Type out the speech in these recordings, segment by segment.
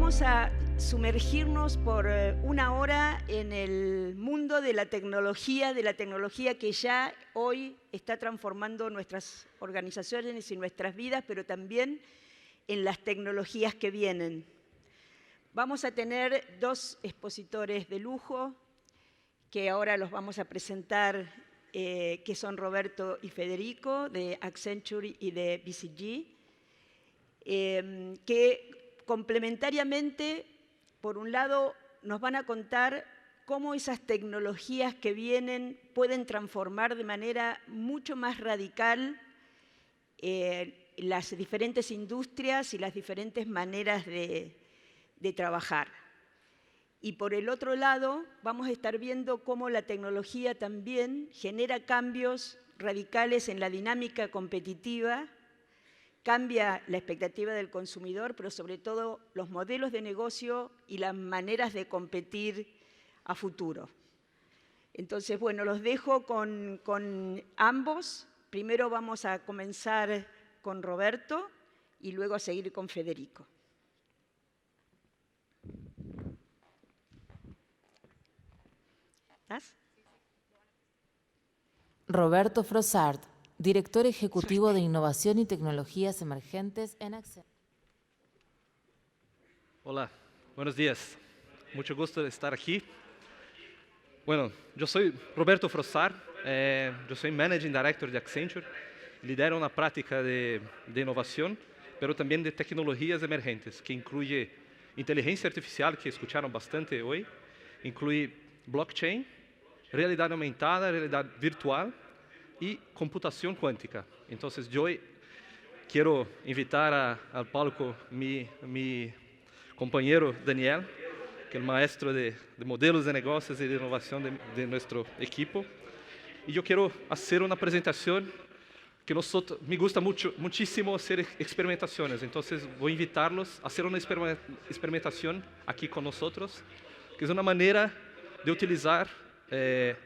Vamos a sumergirnos por una hora en el mundo de la tecnología que ya hoy está transformando nuestras organizaciones y nuestras vidas, pero también en las tecnologías que vienen. Vamos a tener dos expositores de lujo, que ahora los vamos a presentar, que son Roberto y Federico, de Accenture y de BCG, que complementariamente, por un lado, nos van a contar cómo esas tecnologías que vienen pueden transformar de manera mucho más radical las diferentes industrias y las diferentes maneras de trabajar. Y por el otro lado, vamos a estar viendo cómo la tecnología también genera cambios radicales en la dinámica competitiva, cambia la expectativa del consumidor, pero sobre todo los modelos de negocio y las maneras de competir a futuro. Entonces, bueno, los dejo con ambos. Primero vamos a comenzar con Roberto y luego a seguir con Federico. ¿Estás? Roberto Frossard, Director Ejecutivo de Innovación y Tecnologías Emergentes en Accenture. Hola, buenos días. Mucho gusto de estar aquí. Bueno, yo soy Roberto Frossard, yo soy Managing Director de Accenture, lidero una práctica de innovación, pero también de tecnologías emergentes, que incluye inteligencia artificial, que escucharon bastante hoy, incluye blockchain, realidad aumentada, realidad virtual y computación cuántica. Entonces, yo quiero invitar al palco mi compañero Daniel, que es el maestro de modelos de negocios y de innovación de nuestro equipo. Y yo quiero hacer una presentación que me gusta muchísimo hacer experimentaciones. Entonces, voy a invitarlos a hacer una experimentación aquí con nosotros, que es una manera de utilizar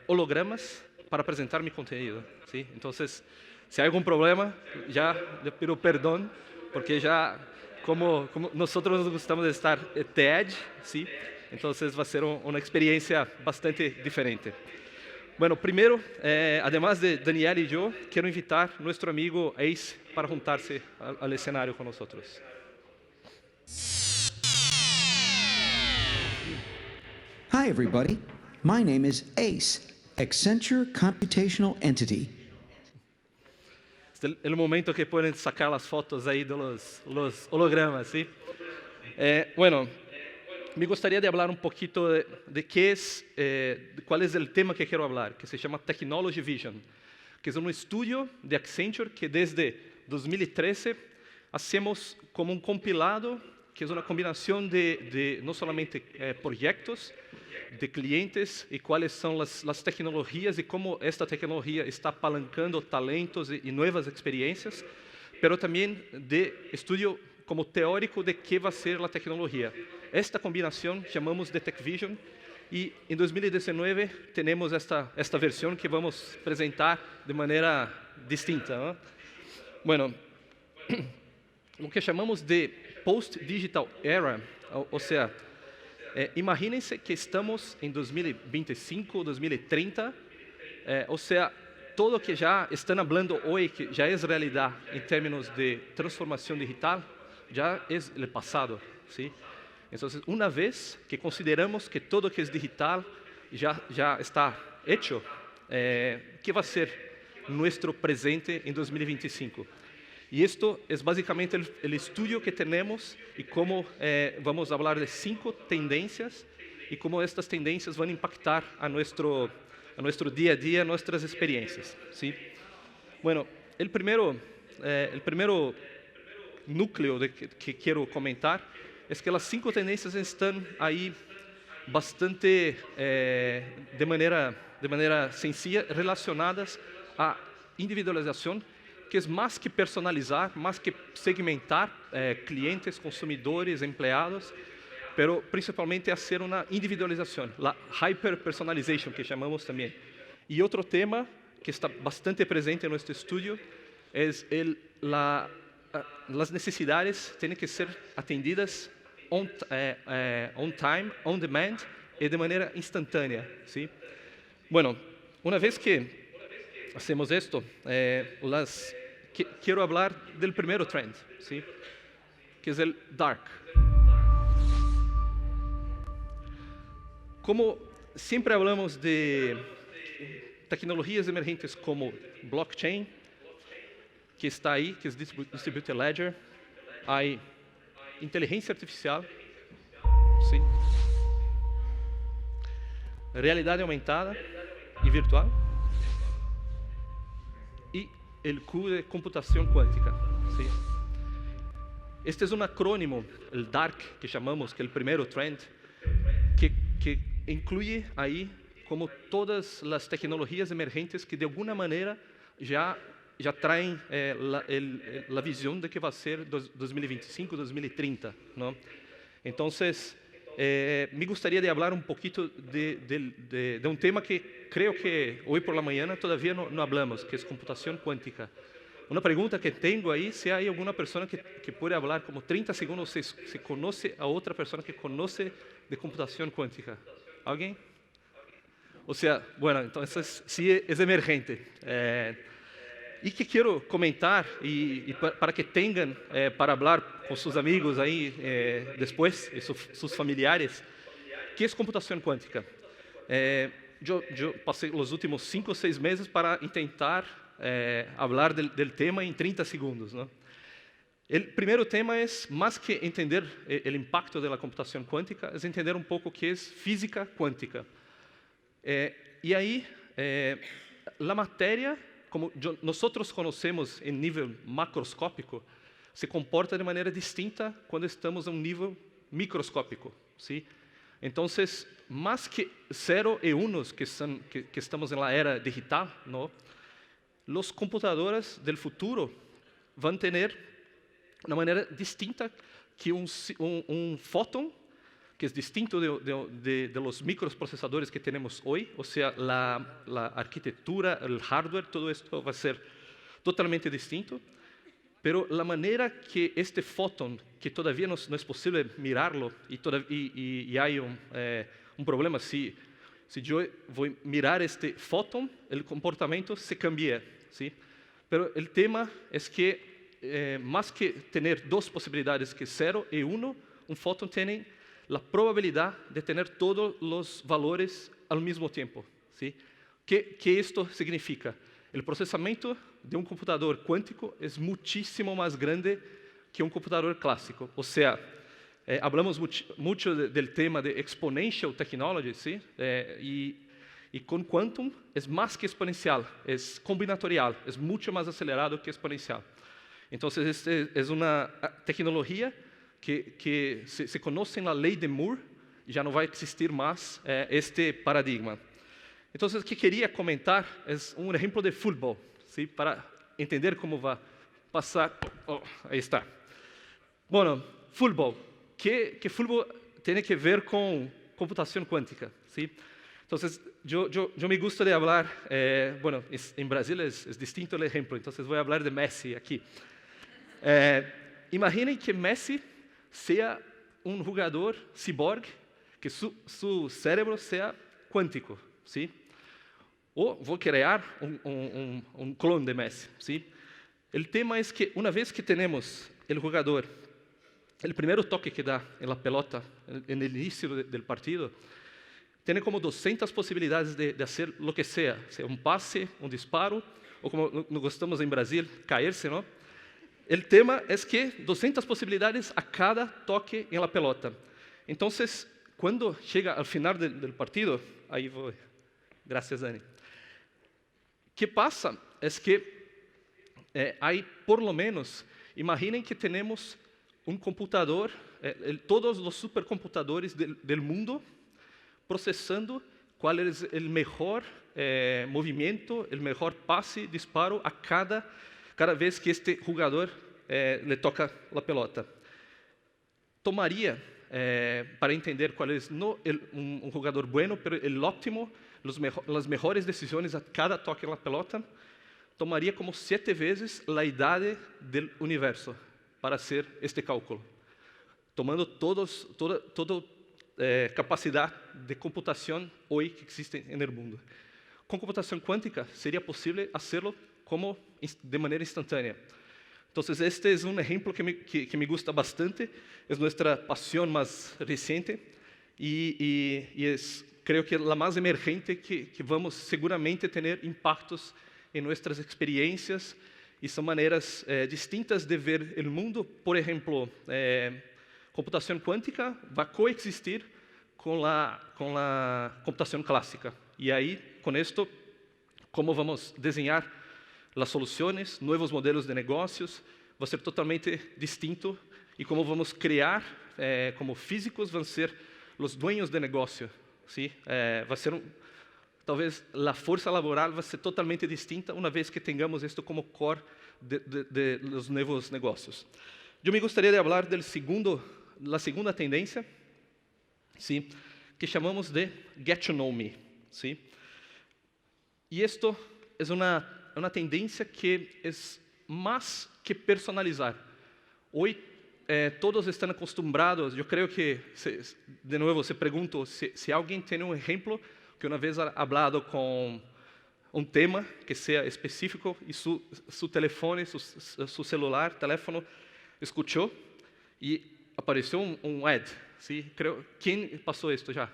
hologramas para presentar mi contenido, ¿sí? Entonces, si hay algún problema, ya le pido perdón, porque ya, como nosotros nos gustamos de estar TED, ¿sí? Entonces va a ser una experiencia bastante diferente. Bueno, primero, además de Daniel y yo, quiero invitar a nuestro amigo Ace para juntarse al escenario con nosotros. Hi, everybody. My name is Ace, Accenture Computational Entity. Este es el momento que pueden sacar las fotos ahí de los hologramas, ¿sí? Bueno, me gustaría de hablar un poquito de qué es, cuál es el tema que quiero hablar, que se llama Technology Vision, que es un estudio de Accenture que desde 2013 hacemos como un compilado, que es una combinación de no solamente proyectos, de clientes y cuáles son las tecnologías y cómo esta tecnología está apalancando talentos y nuevas experiencias, pero también de estudio como teórico de qué va a ser la tecnología. Esta combinación llamamos de TechVision y en 2019 tenemos esta versión que vamos a presentar de manera distinta, ¿no? Bueno, lo que llamamos de Post-Digital Era, o sea, imagínense que estamos en 2025, 2030, o sea, todo lo que ya están hablando hoy, que ya es realidad en términos de transformación digital, ya es el pasado, ¿sí? Entonces, una vez que consideramos que todo lo que es digital ya está hecho, ¿qué va a ser nuestro presente en 2025? Y esto es básicamente el estudio que tenemos y cómo vamos a hablar de 5 tendencias y cómo estas tendencias van a impactar a nuestro día a día, nuestras experiencias, ¿sí? Bueno, el primero núcleo que quiero comentar es que las 5 tendencias están ahí bastante de manera sencilla relacionadas a individualización, que es más que personalizar, más que segmentar clientes, consumidores, empleados, pero principalmente hacer una individualización, la hyper-personalization que llamamos también. Y otro tema que está bastante presente en nuestro estudio es las necesidades tienen que ser atendidas on time, on demand y de manera instantánea, ¿sí? Bueno, una vez que hacemos esto, quiero hablar del primero trend, ¿sí? Que es el dark. Como siempre hablamos de tecnologías emergentes como blockchain, que está ahí, que es Distributed Ledger, hay inteligencia artificial, ¿sí? Realidad aumentada y virtual, y el Q de computación cuántica, ¿sí? Este es un acrónimo, el DARK, que llamamos, que es el primero trend, que incluye ahí como todas las tecnologías emergentes que de alguna manera ya traen la visión de que va a ser 2025, 2030, ¿no? Entonces, me gustaría de hablar un poquito de un tema que creo que hoy por la mañana todavía no hablamos, que es computación cuántica. Una pregunta que tengo ahí, si hay alguna persona que puede hablar como 30 segundos, si conoce a otra persona que conoce de computación cuántica. ¿Alguien? O sea, bueno, entonces sí es emergente. Y que quiero comentar, y para que tengan para hablar con sus amigos ahí después, y sus familiares, ¿qué es computación cuántica? Yo pasé los últimos 5 o 6 meses para intentar hablar del tema en 30 segundos, ¿no? El primer tema es, más que entender el impacto de la computación cuántica, es entender un poco qué es física cuántica. Y ahí, la materia, como nosotros conocemos en nivel macroscópico, se comporta de manera distinta cuando estamos a un nivel microscópico, ¿sí? Entonces, más que 0 y 1, que estamos en la era digital, ¿no? Los computadores del futuro van a tener una manera distinta que un fóton, que es distinto de los microprocesadores que tenemos hoy, o sea, la arquitectura, el hardware, todo esto va a ser totalmente distinto, pero la manera que este fóton, que todavía no es posible mirarlo, y hay un problema, si yo voy a mirar este fóton, el comportamiento se cambia, ¿sí? Pero el tema es que más que tener 2 posibilidades, que 0 y 1, un fóton tiene la probabilidad de tener todos los valores al mismo tiempo, ¿sí? ¿Qué esto significa? El procesamiento de un computador cuántico es muchísimo más grande que un computador clásico. O sea, hablamos mucho del tema de exponential technology, ¿sí? Y con quantum es más que exponencial, es combinatorial, es mucho más acelerado que exponencial. Entonces, esta es una tecnología que se conoce en la ley de Moore, y ya no va a existir más este paradigma. Entonces, lo que quería comentar es un ejemplo de fútbol, ¿sí? Para entender cómo va a pasar. Oh, ahí está. Bueno, fútbol. ¿Qué fútbol tiene que ver con computación cuántica? ¿Sí? Entonces, yo me gusta de hablar, bueno, en Brasil es distinto el ejemplo, entonces voy a hablar de Messi aquí. Imaginen que Messi sea un jugador cyborg, que su cerebro sea cuántico, ¿sí? O voy a crear un clon de Messi, ¿sí? El tema es que una vez que tenemos el jugador, el primer toque que da en la pelota, en el inicio del partido, tiene como 200 posibilidades de hacer lo que sea un pase, un disparo, o como nos gostamos en Brasil, caerse, ¿no? El tema es que 200 posibilidades a cada toque en la pelota. Entonces, cuando llega al final del partido, ahí voy, gracias Dani. ¿Qué pasa? Es que hay por lo menos, imaginen que tenemos un computador, todos los supercomputadores del mundo, procesando cuál es el mejor movimiento, el mejor pase, disparo a cada vez que este jugador le toca la pelota. Tomaría, para entender cuál es no un jugador bueno, pero el óptimo, las mejores decisiones a cada toque en la pelota, tomaría como 7 veces la edad del universo para hacer este cálculo. tomando toda capacidad de computación hoy que existe en el mundo. Con computación cuántica sería posible hacerlo de manera instantánea. Entonces, este es un ejemplo que me gusta bastante, es nuestra pasión más reciente y creo que la más emergente que vamos seguramente tener impactos en nuestras experiencias y son maneras distintas de ver el mundo. Por ejemplo, computación cuántica va a coexistir con la computación clásica. Y ahí, con esto, cómo vamos a diseñar las soluciones, nuevos modelos de negocios, va a ser totalmente distinto y cómo vamos a crear, como físicos, van a ser los dueños de negocio, ¿sí? Va a ser, talvez, la fuerza laboral va a ser totalmente distinta una vez que tengamos esto como core de los nuevos negocios. Yo me gustaría de hablar la segunda tendencia, ¿sí? Que llamamos de Get to Know Me, ¿sí? Y esto es una tendencia que es más que personalizar. Hoy todos están acostumbrados, yo creo que, de nuevo, se pregunto si alguien tiene un ejemplo que una vez ha hablado con un tema que sea específico y su teléfono, su celular, teléfono, escuchó y apareció un ad, ¿sí? ¿Quién pasó esto ya?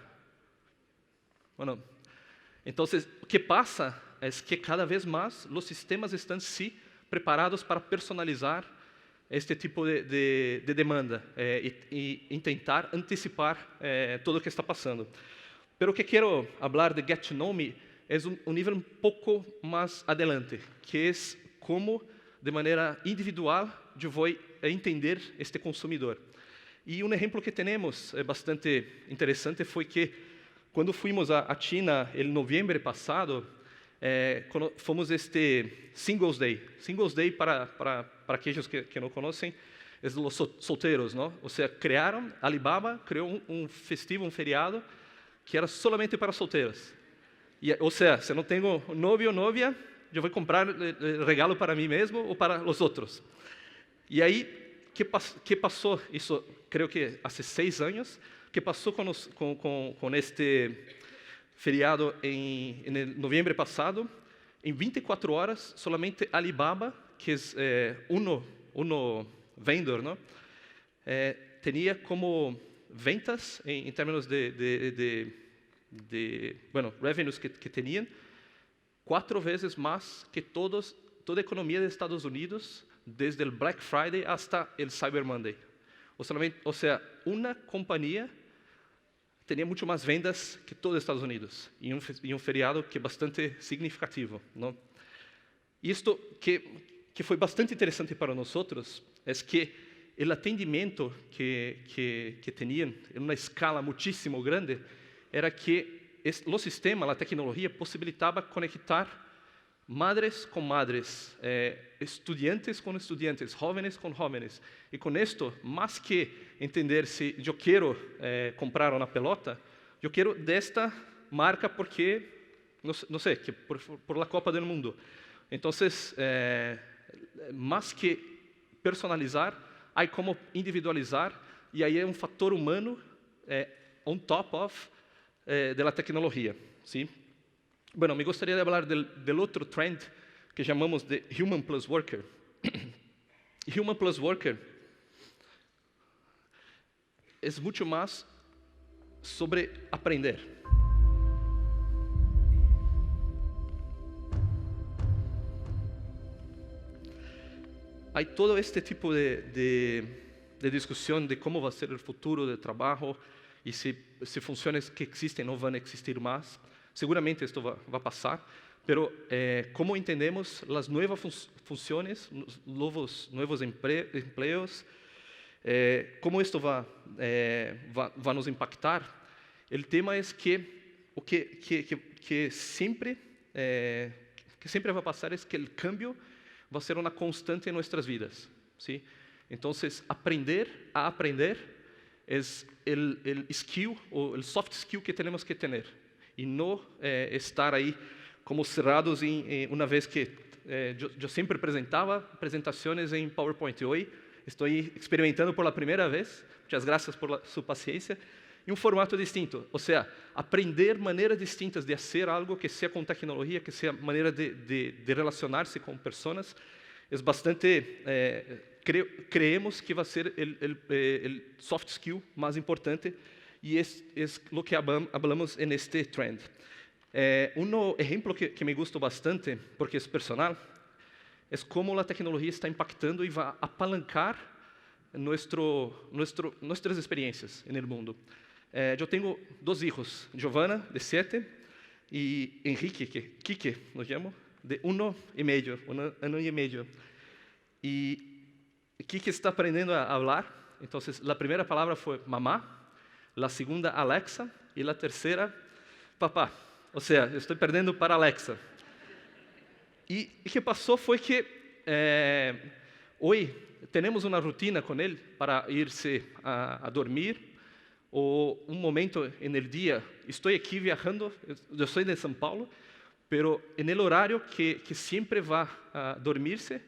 Bueno, entonces, ¿qué pasa? Es que cada vez más los sistemas están sí preparados para personalizar este tipo de demanda y intentar anticipar todo lo que está pasando. Pero que quiero hablar de Get to Know Me es un nivel un poco más adelante, que es cómo de manera individual yo voy a entender este consumidor. Y un ejemplo que tenemos bastante interesante fue que cuando fuimos a China en noviembre pasado, fomos Singles Day. Singles Day, para aquellos que no conocen, es los solteros, ¿no? O sea, Alibaba creó un festivo, un feriado, que era solamente para solteros. O sea, si no tengo novio o novia, yo voy a comprar el regalo para mí mismo o para los otros. Y ahí, ¿qué pasó? Eso creo que hace 6 años. ¿Qué pasó con este feriado en el noviembre pasado? En 24 horas, solamente Alibaba, que es uno vendor, ¿no? Tenía como ventas en términos de revenues que tenían 4 veces más que toda economía de Estados Unidos, desde el Black Friday hasta el Cyber Monday. O sea, una compañía tenía mucho más vendas que todo Estados Unidos, y un feriado que es bastante significativo, ¿no? Y esto que fue bastante interesante para nosotros es que el atendimiento que tenían en una escala muchísimo grande era que los sistemas, la tecnología posibilitaba conectar madres con madres, estudiantes con estudiantes, jóvenes con jóvenes. Y con esto, más que entender si yo quiero comprar una pelota, yo quiero de esta marca porque, no sé, que por la Copa del Mundo. Entonces, más que personalizar, hay como individualizar, y ahí hay un factor humano on top of de la tecnología, ¿sí? Bueno, me gustaría de hablar del otro trend que llamamos de Human Plus Worker. Human Plus Worker es mucho más sobre aprender. Hay todo este tipo de discusión de cómo va a ser el futuro del trabajo y si funciones que existen no van a existir más. Seguramente esto va a pasar, pero ¿cómo entendemos las nuevas funciones, nuevos empleos? ¿Cómo esto va a nos impactar? El tema es que siempre va a pasar es que el cambio va a ser una constante en nuestras vidas, ¿sí? Entonces, aprender a aprender es el skill o el soft skill que tenemos que tener. Y no estar ahí como cerrados una vez que yo siempre presentaba presentaciones en PowerPoint. Hoy estoy experimentando por la primera vez. Muchas gracias por su paciencia. Y un formato distinto, o sea, aprender maneras distintas de hacer algo que sea con tecnología, que sea manera de relacionarse con personas, es bastante, creemos que va a ser el soft skill más importante y es lo que hablamos en este trend. Un ejemplo que me gusta bastante, porque es personal, es cómo la tecnología está impactando y va a apalancar nuestras experiencias en el mundo. Yo tengo 2 hijos, Giovanna, de 7, y Enrique, que Quique nos llamo, de 1 año y medio. Y Quique está aprendiendo a hablar, entonces la primera palabra fue mamá, la segunda Alexa y la tercera papá. O sea, yo estoy perdiendo para Alexa. Y qué pasó fue que hoy tenemos una rutina con él para irse a dormir, o un momento en el día, estoy aquí viajando, yo soy de São Paulo, pero en el horario que siempre va a dormirse,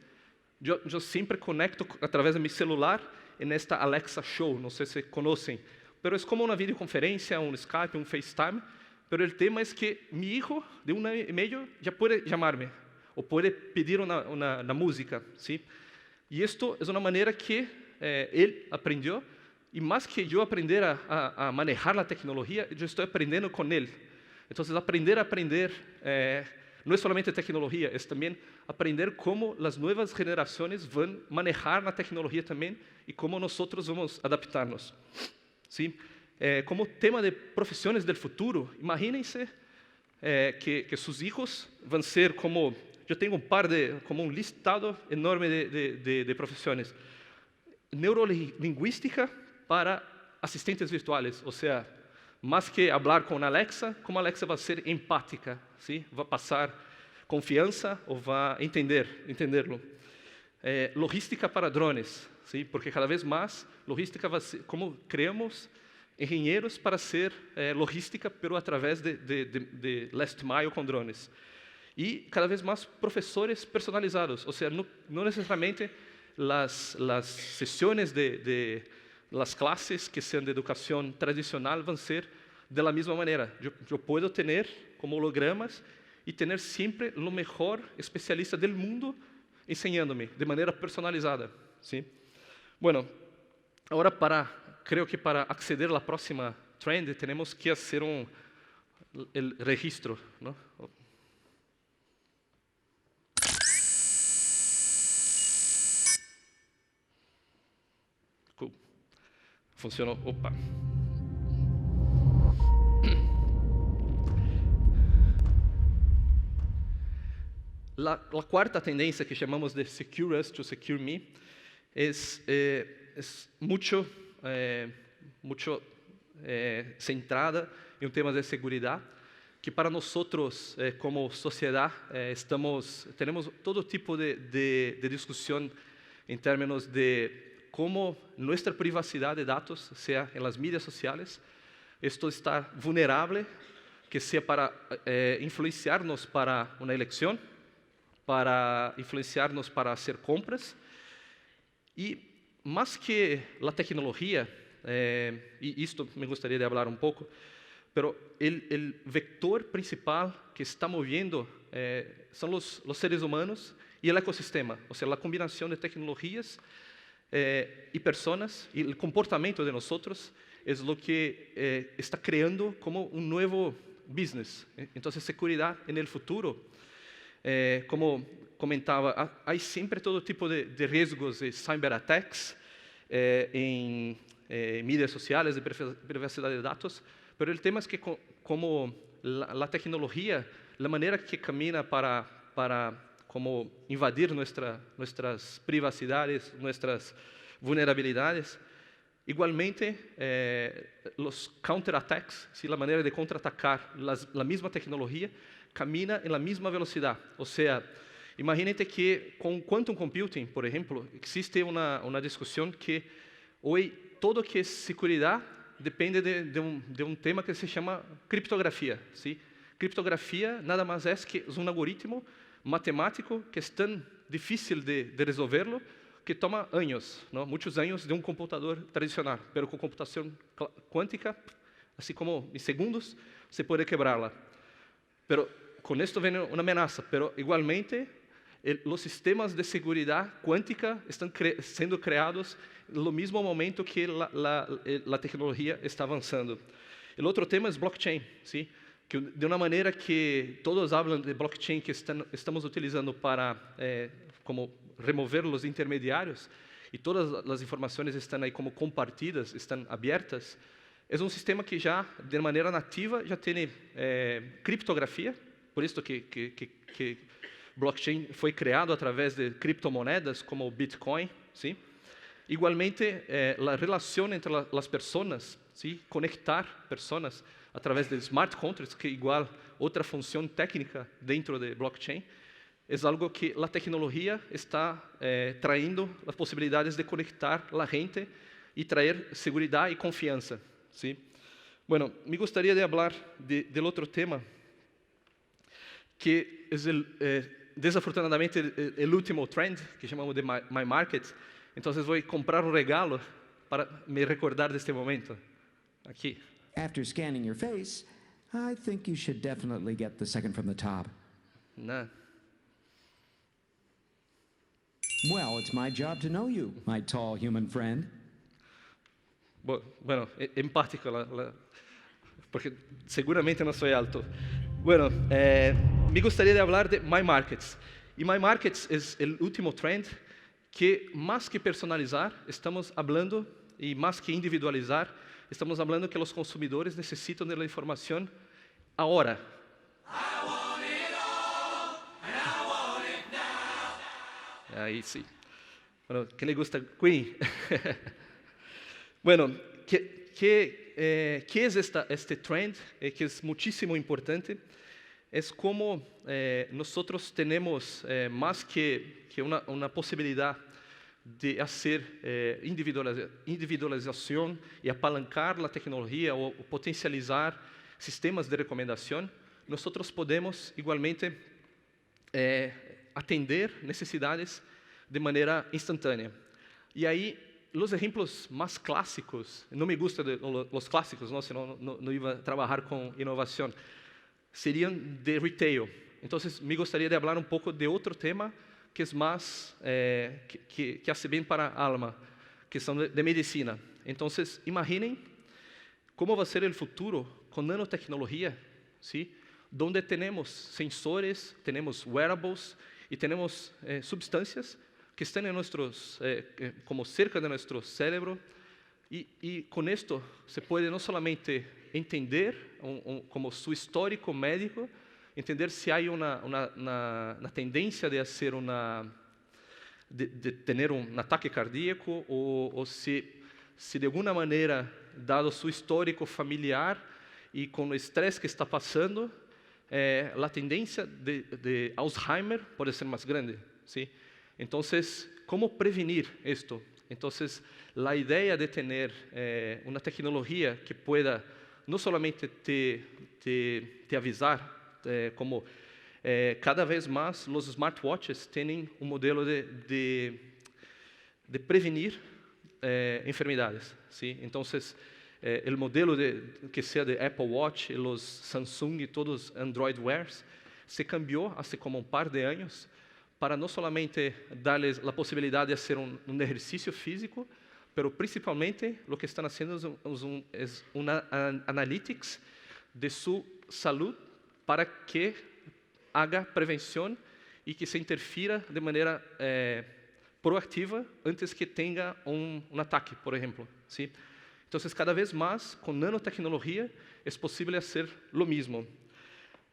yo siempre conecto a través de mi celular en esta Alexa Show, no sé si conocen, pero es como una videoconferencia, un Skype, un FaceTime, pero el tema es que mi hijo de 1 año y medio ya puede llamarme, o puede pedir una música, ¿sí? Y esto es una manera que él aprendió. Y más que yo aprender a manejar la tecnología, yo estoy aprendiendo con él. Entonces, aprender no es solamente tecnología, es también aprender cómo las nuevas generaciones van a manejar la tecnología también y cómo nosotros vamos a adaptarnos. ¿Sí? Como tema de profesiones del futuro, imagínense que sus hijos van a ser como, yo tengo como un listado enorme de profesiones. Neurolingüística para asistentes virtuales, o sea, más que hablar con Alexa, como Alexa va a ser empática, ¿sí? Va a pasar confianza o va a entenderlo. Logística para drones, ¿sí? Porque cada vez más logística va a ser, como creamos ingenieros para hacer logística, pero a través de last mile con drones. Y cada vez más profesores personalizados, o sea, no necesariamente las sesiones de las clases que sean de educación tradicional van a ser de la misma manera. Yo puedo tener como hologramas y tener siempre lo mejor especialista del mundo enseñándome de manera personalizada, ¿sí? Bueno, ahora creo que para acceder a la próxima trend tenemos que hacer el registro, ¿no? Funcionó, opa. La cuarta tendencia que llamamos de Secure Us to Secure Me es mucho centrada en un tema de seguridad, que para nosotros como sociedad tenemos todo tipo de discusión en términos de cómo nuestra privacidad de datos, sea en las medias sociales, esto está vulnerable, que sea para influenciarnos para una elección, para influenciarnos para hacer compras. Y más que la tecnología, y esto me gustaría de hablar un poco, pero el vector principal que está moviendo son los seres humanos y el ecosistema, o sea, la combinación de tecnologías y personas, y el comportamiento de nosotros es lo que está creando como un nuevo business. Entonces, seguridad en el futuro, como comentaba, hay siempre todo tipo de riesgos de cyberattacks en medias sociales, de privacidad de datos, pero el tema es que como la tecnología, la manera que camina para como invadir nuestras privacidades, nuestras vulnerabilidades. Igualmente, los counterattacks, ¿sí? La manera de contraatacar la misma tecnología, camina en la misma velocidad. O sea, imagínate que con quantum computing, por ejemplo, existe una discusión que hoy todo que es seguridad depende de un tema que se llama criptografía, ¿sí? Criptografía nada más es que es un algoritmo matemático que es tan difícil de resolverlo que toma anos, ¿no? Muitos anos de um computador tradicional, mas com computação quântica, assim como em segundos, se pode quebrá-la. Pero com isto vem uma ameaça, pero igualmente os sistemas de segurança quântica estão sendo criados no mesmo momento que a tecnologia está avançando. O outro tema é blockchain, sim? Que de uma maneira que todos falam de blockchain que estamos utilizando para como remover os intermediários e todas as informações estão aí como compartidas, estão abertas, é um sistema que já de maneira nativa já tem criptografia, por isso que blockchain foi criado através de criptomoedas como o Bitcoin, sim? Igualmente, a relação entre as pessoas, sim? Conectar pessoas através de smart contracts, que é igual outra função técnica dentro de blockchain, é algo que a tecnologia está traindo as possibilidades de conectar a gente e trazer segurança e confiança, sim? Bueno, me gostaria de falar do outro tema, que é desafortunadamente o último trend, que chamamos de My Market. Então, vou comprar um regalo para me recordar deste momento. Aqui. After scanning your face, I think you should definitely get the second from the top. Não. Well, it's my job to know you, my tall human friend. Bueno, empático, porque seguramente não sou alto. Bueno, me gostaria de falar de My Markets. E My Markets é o último trend que, mais que personalizar, estamos falando, e mais que individualizar, estamos falando que os consumidores necessitam da informação agora. Aí sim. Bueno, que le gusta Queen? Bueno, que es este trend que es muchísimo importante? Es como nosotros tenemos más que una posibilidad de hacer individualización y apalancar la tecnología o potencializar sistemas de recomendación. Nosotros podemos igualmente atender necesidades de maneira instantânea. E aí, os exemplos mais clássicos, não me gustam os clássicos, não, senão não ia trabalhar com inovação, seriam de retail. Então, me gostaria de falar um pouco de outro tema que é mais, que hace bem para a alma, que são de medicina. Então, imaginem como vai ser o futuro com nanotecnologia, ¿sí? Donde temos sensores, temos wearables e temos substâncias que estão em nossos, como cerca de nosso cérebro, e com isto se pode não somente entender como seu histórico médico, entender se há uma tendência de ser de ter ataque cardíaco ou se de alguma maneira, dado seu histórico familiar e com o estresse que está passando, a tendência de Alzheimer pode ser mais grande, ¿sí? Então, como prevenir isto? Então, a ideia de ter uma tecnologia que pueda não somente te avisar, como cada vez mais os smartwatches têm um modelo de prevenir enfermidades, ¿sí? Então, o modelo que seja de Apple Watch, os Samsung e todos Android Wears, se cambiou há como par de anos para não somente dar-lhes a possibilidade de fazer um exercício físico, mas principalmente o que estão fazendo é uma analytics de sua saúde para que haga prevenção e que se interfira de maneira proativa antes que tenha um ataque, por exemplo, ¿sí? Então, cada vez mais, com nanotecnologia, é possível fazer o mesmo.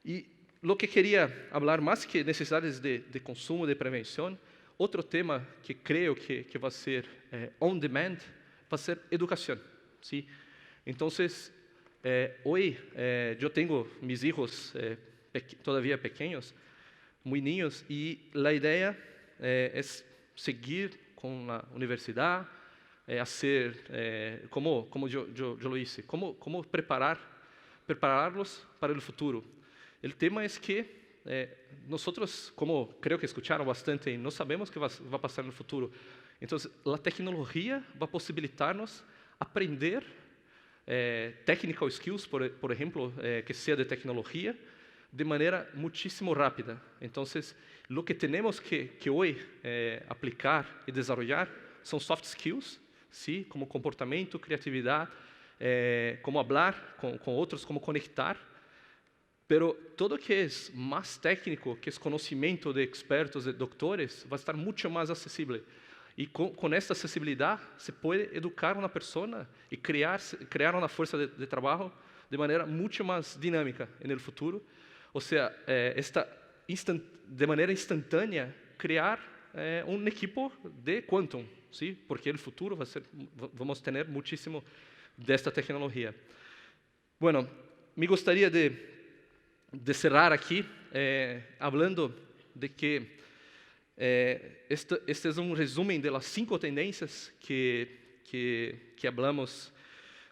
E o que queria falar, mais que necessidades de consumo, de prevenção, outro tema que creio que vai ser on demand, vai ser educação, ¿sí? Então, hoje, eu tenho meus filhos todavía pequenos, muito niños, e a ideia é seguir com a universidade, hacer, como yo lo hice, cómo prepararlos para el futuro. El tema es que nosotros, como creo que escucharon bastante, no sabemos qué va a pasar en el futuro. Entonces, la tecnología va a posibilitarnos aprender technical skills, por ejemplo, que sea de tecnología, de manera muchísimo rápida. Entonces, lo que tenemos que hoy aplicar y desarrollar son soft skills, ¿sí? Como comportamiento, creatividad, como hablar con otros, como conectar. Pero todo que es más técnico, que es conocimiento de expertos, de doctores, va a estar mucho más accesible. Y con esta accesibilidad se puede educar a una persona y crear una fuerza de trabajo de manera mucho más dinámica en el futuro. O sea, de manera instantánea, crear un equipo de quantum, ¿sí? Porque el futuro vamos a tener muchísimo de esta tecnología. Bueno, me gustaría de cerrar aquí hablando de que este es un resumen de las 5 tendencias que hablamos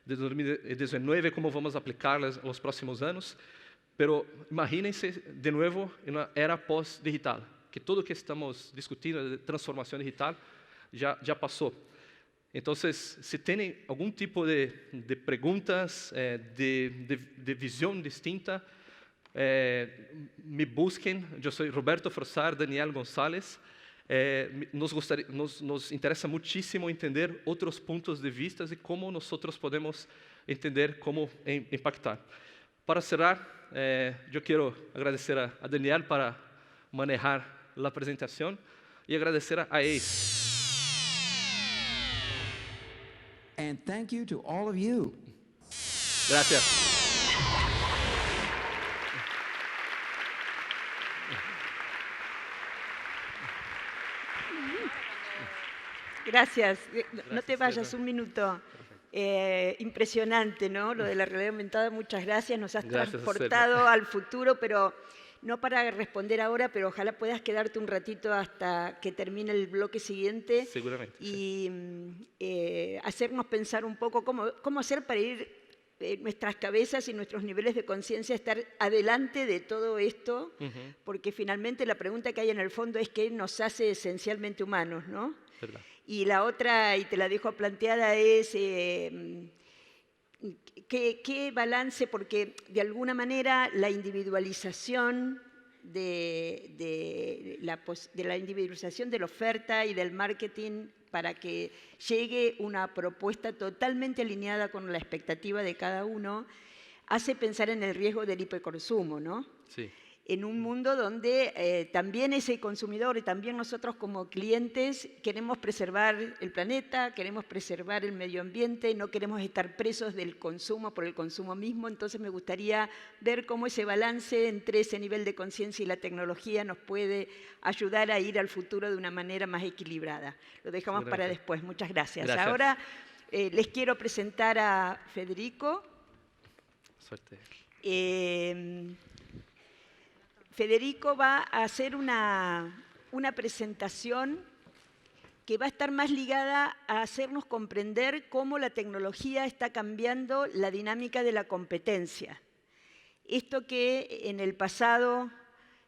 de 2019, cómo vamos a aplicarlas en los próximos años. Pero imagínense de nuevo en una era post-digital, que todo lo que estamos discutiendo de transformación digital ya pasó. Entonces, si tienen algún tipo de preguntas, de visión distinta, me busquen. Yo soy Roberto Frossard, Daniel González. Nos interesa muchísimo entender otros puntos de vista y cómo nosotros podemos entender cómo impactar. Para cerrar, yo quiero agradecer a Daniel para manejar la presentación y agradecer a ACE. And thank you to all of you. Gracias. Gracias. No te vayas un minuto. Impresionante, ¿no? Lo de la realidad aumentada, muchas gracias. Nos has transportado al futuro, pero no para responder ahora, pero ojalá puedas quedarte un ratito hasta que termine el bloque siguiente. Seguramente. Y hacernos pensar un poco cómo hacer para ir nuestras cabezas y nuestros niveles de conciencia estar adelante de todo esto, porque finalmente la pregunta que hay en el fondo es qué nos hace esencialmente humanos, ¿no? ¿Verdad? Y la otra, y te la dejo planteada, es qué balance, porque de alguna manera la individualización de la individualización de la oferta y del marketing para que llegue una propuesta totalmente alineada con la expectativa de cada uno, hace pensar en el riesgo del hiperconsumo, ¿no? Sí. En un mundo donde también ese consumidor y también nosotros como clientes queremos preservar el planeta, queremos preservar el medio ambiente, no queremos estar presos del consumo por el consumo mismo. Entonces me gustaría ver cómo ese balance entre ese nivel de conciencia y la tecnología nos puede ayudar a ir al futuro de una manera más equilibrada. Lo dejamos para después. Muchas gracias. Ahora les quiero presentar a Federico. Suerte. Federico va a hacer una presentación que va a estar más ligada a hacernos comprender cómo la tecnología está cambiando la dinámica de la competencia. Esto que en el pasado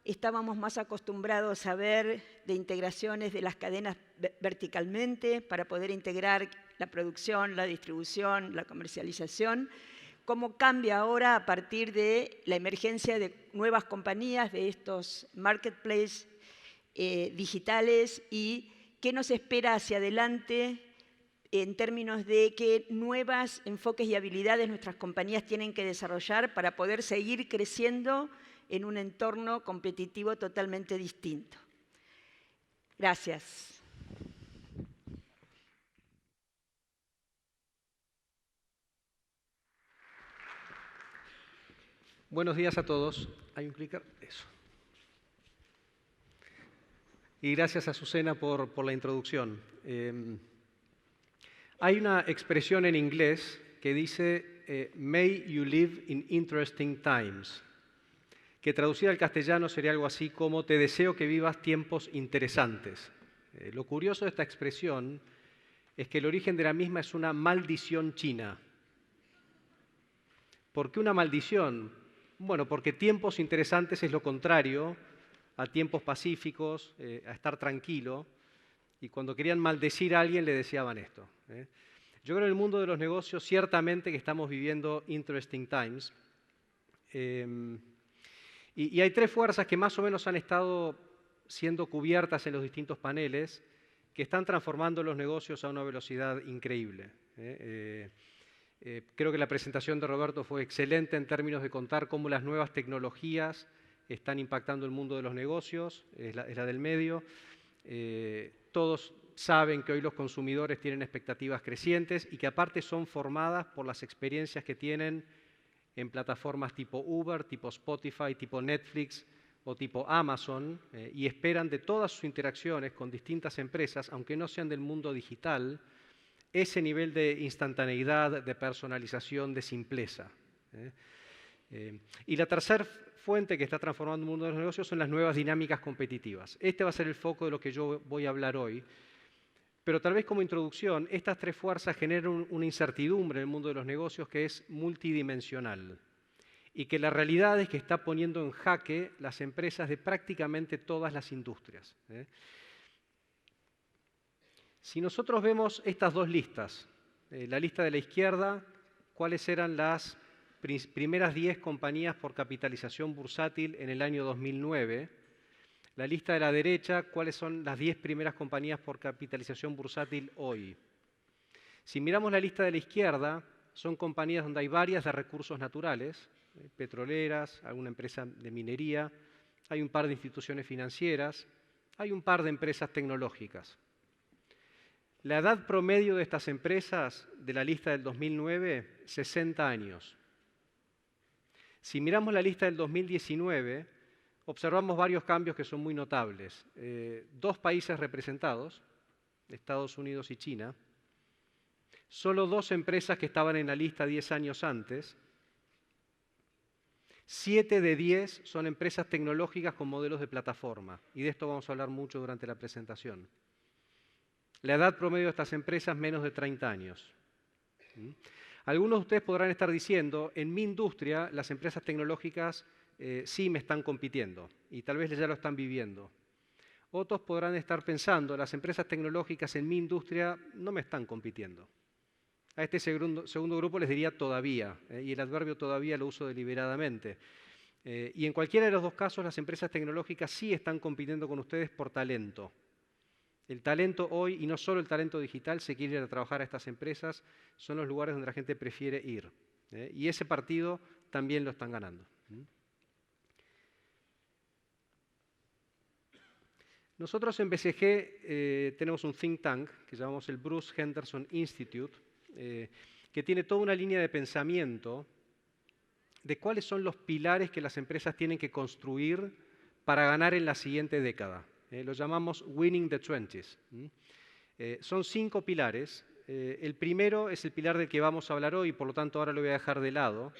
estábamos más acostumbrados a ver de integraciones de las cadenas verticalmente para poder integrar la producción, la distribución, la comercialización, cómo cambia ahora a partir de la emergencia de nuevas compañías, de estos marketplaces digitales, y qué nos espera hacia adelante en términos de qué nuevos enfoques y habilidades nuestras compañías tienen que desarrollar para poder seguir creciendo en un entorno competitivo totalmente distinto. Gracias. Buenos días a todos. ¿Hay un clicker? Eso. Y gracias a Azucena por la introducción. Hay una expresión en inglés que dice "May you live in interesting times", que traducida al castellano sería algo así como "te deseo que vivas tiempos interesantes". Lo curioso de esta expresión es que el origen de la misma es una maldición china. ¿Por qué una maldición? Bueno, porque tiempos interesantes es lo contrario a tiempos pacíficos, a estar tranquilo. y cuando querían maldecir a alguien le deseaban esto. Yo creo que en el mundo de los negocios ciertamente que estamos viviendo interesting times. Y hay tres fuerzas que más o menos han estado siendo cubiertas en los distintos paneles que están transformando los negocios a una velocidad increíble. Creo que la presentación de Roberto fue excelente en términos de contar cómo las nuevas tecnologías están impactando el mundo de los negocios, es la del medio. Todos saben que hoy los consumidores tienen expectativas crecientes y que aparte son formadas por las experiencias que tienen en plataformas tipo Uber, tipo Spotify, tipo Netflix o tipo Amazon, y esperan de todas sus interacciones con distintas empresas, aunque no sean del mundo digital, ese nivel de instantaneidad, de personalización, de simpleza. Y la tercera fuente que está transformando el mundo de los negocios son las nuevas dinámicas competitivas. Este va a ser el foco de lo que yo voy a hablar hoy. Pero tal vez como introducción, estas tres fuerzas generan una incertidumbre en el mundo de los negocios que es multidimensional y que la realidad es que está poniendo en jaque las empresas de prácticamente todas las industrias. Si nosotros vemos estas dos listas, la lista de la izquierda, cuáles eran las primeras 10 compañías por capitalización bursátil en el año 2009, la lista de la derecha, cuáles son las 10 primeras compañías por capitalización bursátil hoy. Si miramos la lista de la izquierda, son compañías donde hay varias de recursos naturales, petroleras, alguna empresa de minería, hay un par de instituciones financieras, hay un par de empresas tecnológicas. La edad promedio de estas empresas de la lista del 2009, 60 años. Si miramos la lista del 2019, observamos varios cambios que son muy notables. 2 países representados, Estados Unidos y China. Solo 2 empresas que estaban en la lista 10 años antes. 7 de 10 son empresas tecnológicas con modelos de plataforma. Y de esto vamos a hablar mucho durante la presentación. La edad promedio de estas empresas, menos de 30 años. Algunos de ustedes podrán estar diciendo, en mi industria las empresas tecnológicas sí me están compitiendo y tal vez ya lo están viviendo. Otros podrán estar pensando, las empresas tecnológicas en mi industria no me están compitiendo. A este segundo grupo les diría todavía, y el adverbio todavía lo uso deliberadamente. Y en cualquiera de los dos casos las empresas tecnológicas sí están compitiendo con ustedes por talento. El talento hoy, y no solo el talento digital, se quiere ir a trabajar a estas empresas, son los lugares donde la gente prefiere ir. Y ese partido también lo están ganando. Nosotros en BCG tenemos un think tank que llamamos el Bruce Henderson Institute, que tiene toda una línea de pensamiento de cuáles son los pilares que las empresas tienen que construir para ganar en la siguiente década. Lo llamamos Winning the Twenties. Son 5 pilares. El primero es el pilar del que vamos a hablar hoy, por lo tanto ahora lo voy a dejar de lado,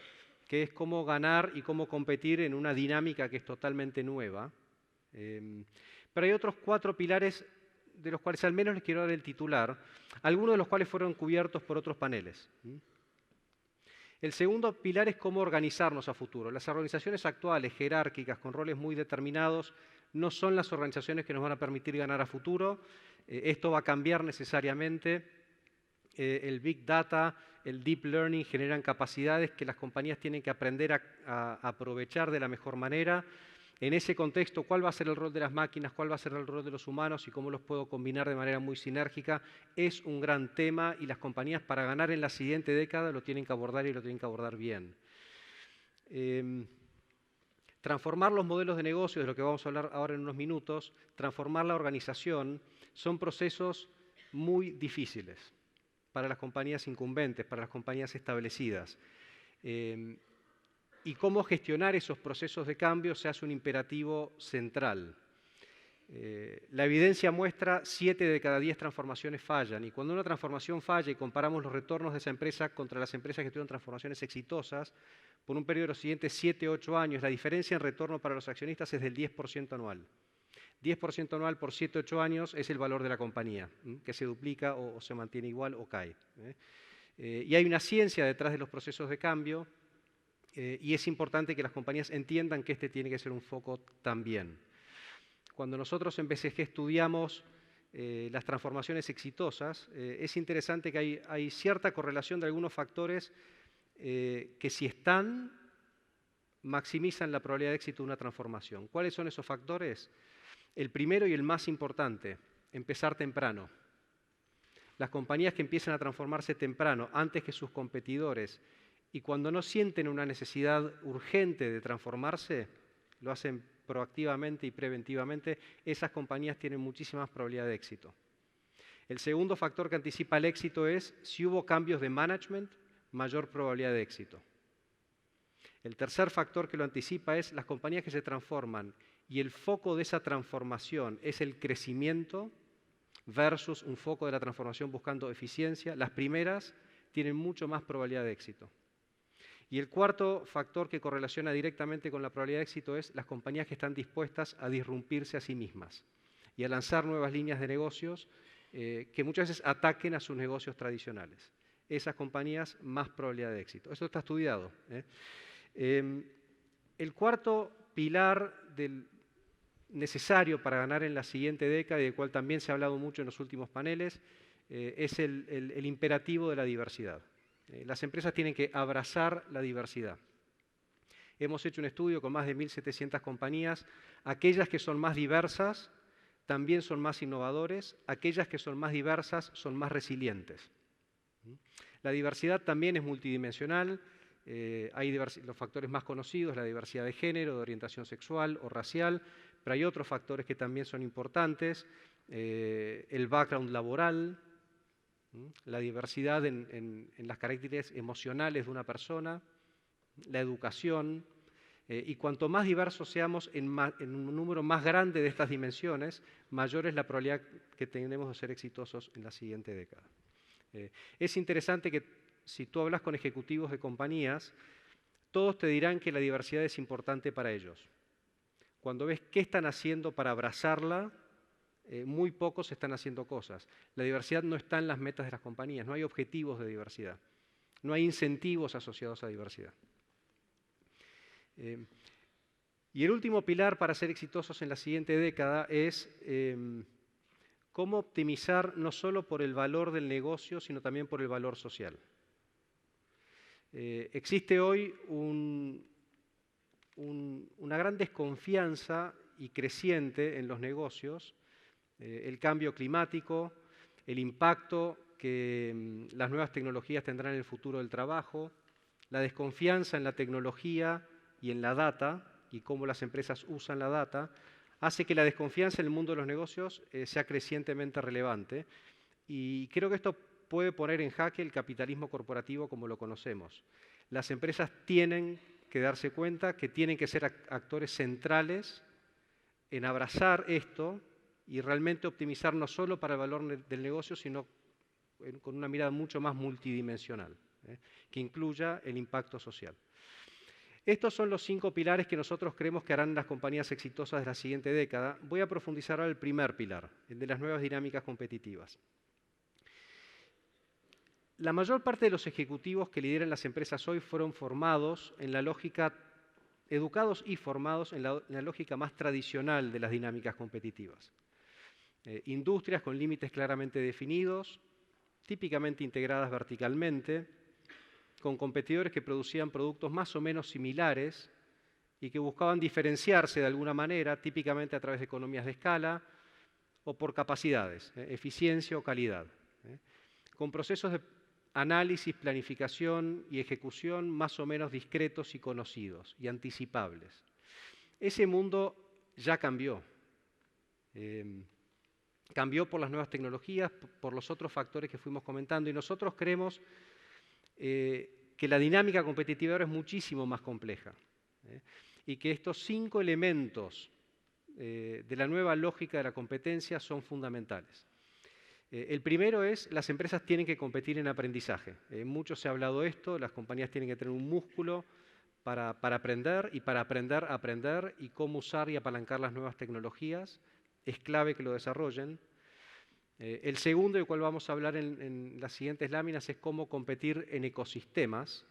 que es cómo ganar y cómo competir en una dinámica que es totalmente nueva. Pero hay otros 4 pilares de los cuales al menos les quiero dar el titular, algunos de los cuales fueron cubiertos por otros paneles. El segundo pilar es cómo organizarnos a futuro. Las organizaciones actuales, jerárquicas, con roles muy determinados, no son las organizaciones que nos van a permitir ganar a futuro. Esto va a cambiar necesariamente. El Big Data, el Deep Learning generan capacidades que las compañías tienen que aprender a aprovechar de la mejor manera. En ese contexto, ¿cuál va a ser el rol de las máquinas? ¿Cuál va a ser el rol de los humanos? ¿Y cómo los puedo combinar de manera muy sinérgica? Es un gran tema y las compañías para ganar en la siguiente década lo tienen que abordar y lo tienen que abordar bien. Transformar los modelos de negocio, de lo que vamos a hablar ahora en unos minutos, transformar la organización, son procesos muy difíciles para las compañías incumbentes, para las compañías establecidas. Y cómo gestionar esos procesos de cambio se hace un imperativo central. La evidencia muestra 7 de cada 10 transformaciones fallan, y cuando una transformación falla y comparamos los retornos de esa empresa contra las empresas que tuvieron transformaciones exitosas, por un periodo de los siguientes 7 o 8 años, la diferencia en retorno para los accionistas es del 10% anual. 10% anual por 7 o 8 años es el valor de la compañía, que se duplica o se mantiene igual o cae. Y hay una ciencia detrás de los procesos de cambio, y es importante que las compañías entiendan que este tiene que ser un foco también. Cuando nosotros en BCG estudiamos las transformaciones exitosas, es interesante que hay cierta correlación de algunos factores que si están, maximizan la probabilidad de éxito de una transformación. ¿Cuáles son esos factores? El primero y el más importante, empezar temprano. Las compañías que empiezan a transformarse temprano, antes que sus competidores, y cuando no sienten una necesidad urgente de transformarse, lo hacen proactivamente y preventivamente, esas compañías tienen muchísimas probabilidades de éxito. El segundo factor que anticipa el éxito es, si hubo cambios de management, mayor probabilidad de éxito. El tercer factor que lo anticipa es las compañías que se transforman y el foco de esa transformación es el crecimiento versus un foco de la transformación buscando eficiencia. Las primeras tienen mucho más probabilidad de éxito. Y el cuarto factor que correlaciona directamente con la probabilidad de éxito es las compañías que están dispuestas a disrumpirse a sí mismas y a lanzar nuevas líneas de negocios que muchas veces ataquen a sus negocios tradicionales. Esas compañías, más probabilidad de éxito. Esto está estudiado. El cuarto pilar necesario para ganar en la siguiente década, y del cual también se ha hablado mucho en los últimos paneles, es el imperativo de la diversidad. Las empresas tienen que abrazar la diversidad. Hemos hecho un estudio con más de 1.700 compañías. Aquellas que son más diversas también son más innovadores. Aquellas que son más diversas son más resilientes. La diversidad también es multidimensional. Hay los factores más conocidos, la diversidad de género, de orientación sexual o racial, pero hay otros factores que también son importantes. El background laboral, la diversidad en las características emocionales de una persona, la educación, y cuanto más diversos seamos en un número más grande de estas dimensiones, mayor es la probabilidad que tenemos de ser exitosos en la siguiente década. Es interesante que si tú hablas con ejecutivos de compañías, todos te dirán que la diversidad es importante para ellos. Cuando ves qué están haciendo para abrazarla, muy pocos están haciendo cosas. La diversidad no está en las metas de las compañías, no hay objetivos de diversidad, no hay incentivos asociados a diversidad. Y el último pilar para ser exitosos en la siguiente década es cómo optimizar no solo por el valor del negocio, sino también por el valor social. Existe hoy una gran desconfianza y creciente en los negocios, el cambio climático, el impacto que las nuevas tecnologías tendrán en el futuro del trabajo, la desconfianza en la tecnología y en la data, y cómo las empresas usan la data, hace que la desconfianza en el mundo de los negocios sea crecientemente relevante. Y creo que esto puede poner en jaque el capitalismo corporativo como lo conocemos. Las empresas tienen que darse cuenta que tienen que ser actores centrales en abrazar esto y realmente optimizar no solo para el valor del negocio, sino con una mirada mucho más multidimensional, que incluya el impacto social. Estos son los 5 pilares que nosotros creemos que harán las compañías exitosas de la siguiente década. Voy a profundizar ahora el primer pilar, el de las nuevas dinámicas competitivas. La mayor parte de los ejecutivos que lideran las empresas hoy fueron formados en la lógica, educados y formados en la lógica más tradicional de las dinámicas competitivas. Industrias con límites claramente definidos, típicamente integradas verticalmente, con competidores que producían productos más o menos similares y que buscaban diferenciarse de alguna manera, típicamente a través de economías de escala o por capacidades, eficiencia o calidad, con procesos de análisis, planificación y ejecución más o menos discretos y conocidos y anticipables. Ese mundo ya cambió. Cambió por las nuevas tecnologías, por los otros factores que fuimos comentando, y nosotros creemos que la dinámica competitiva ahora es muchísimo más compleja, y que estos 5 elementos de la nueva lógica de la competencia son fundamentales. El primero es, las empresas tienen que competir en aprendizaje. Mucho se ha hablado de esto, las compañías tienen que tener un músculo para aprender y para aprender a aprender y cómo usar y apalancar las nuevas tecnologías. Es clave que lo desarrollen. El segundo, del cual vamos a hablar en las siguientes láminas, es cómo competir en ecosistemas.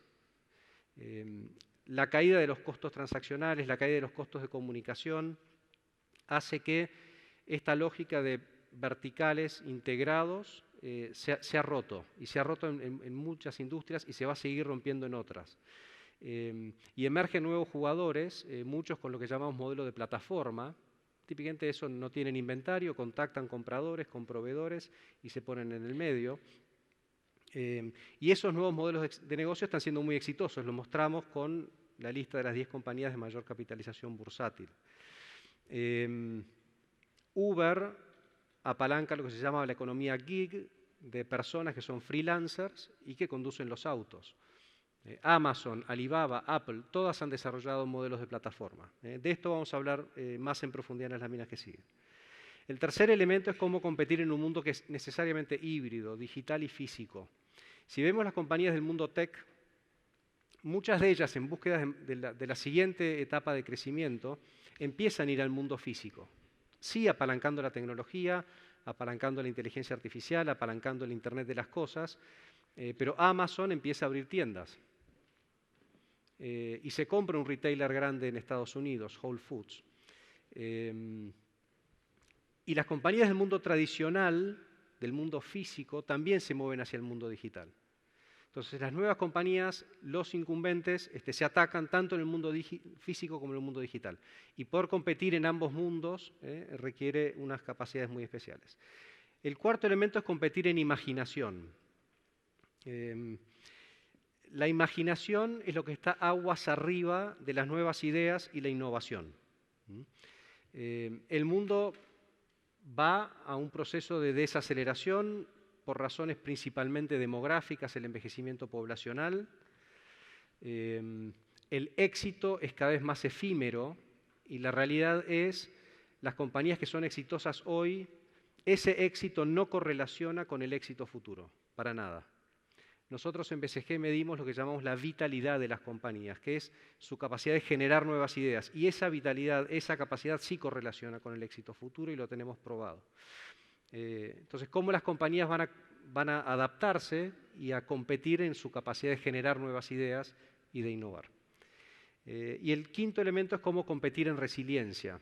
La caída de los costos transaccionales, la caída de los costos de comunicación, hace que esta lógica de verticales integrados se ha roto, y se ha roto en muchas industrias y se va a seguir rompiendo en otras. Y emergen nuevos jugadores, muchos con lo que llamamos modelo de plataforma. Típicamente eso no tienen inventario, contactan compradores con proveedores y se ponen en el medio. Y esos nuevos modelos de negocio están siendo muy exitosos, lo mostramos con la lista de las 10 compañías de mayor capitalización bursátil. Uber apalanca lo que se llama la economía gig, de personas que son freelancers y que conducen los autos. Amazon, Alibaba, Apple, todas han desarrollado modelos de plataforma. De esto vamos a hablar más en profundidad en las láminas que siguen. El tercer elemento es cómo competir en un mundo que es necesariamente híbrido, digital y físico. Si vemos las compañías del mundo tech, muchas de ellas en búsqueda de la siguiente etapa de crecimiento empiezan a ir al mundo físico. Sí, apalancando la tecnología, apalancando la inteligencia artificial, apalancando el Internet de las cosas, pero Amazon empieza a abrir tiendas. Y se compra un retailer grande en Estados Unidos, Whole Foods. Y las compañías del mundo tradicional, del mundo físico, también se mueven hacia el mundo digital. Entonces, las nuevas compañías, los incumbentes, se atacan tanto en el mundo físico como en el mundo digital. Y poder competir en ambos mundos requiere unas capacidades muy especiales. El cuarto elemento es competir en imaginación. La imaginación es lo que está aguas arriba de las nuevas ideas y la innovación. El mundo va a un proceso de desaceleración por razones principalmente demográficas, el envejecimiento poblacional. El éxito es cada vez más efímero y la realidad es, las compañías que son exitosas hoy, ese éxito no correlaciona con el éxito futuro, para nada. Nosotros en BCG medimos lo que llamamos la vitalidad de las compañías, que es su capacidad de generar nuevas ideas. Y esa vitalidad, esa capacidad sí correlaciona con el éxito futuro y lo tenemos probado. Entonces, ¿cómo las compañías van a adaptarse y a competir en su capacidad de generar nuevas ideas y de innovar? Y el quinto elemento es cómo competir en resiliencia.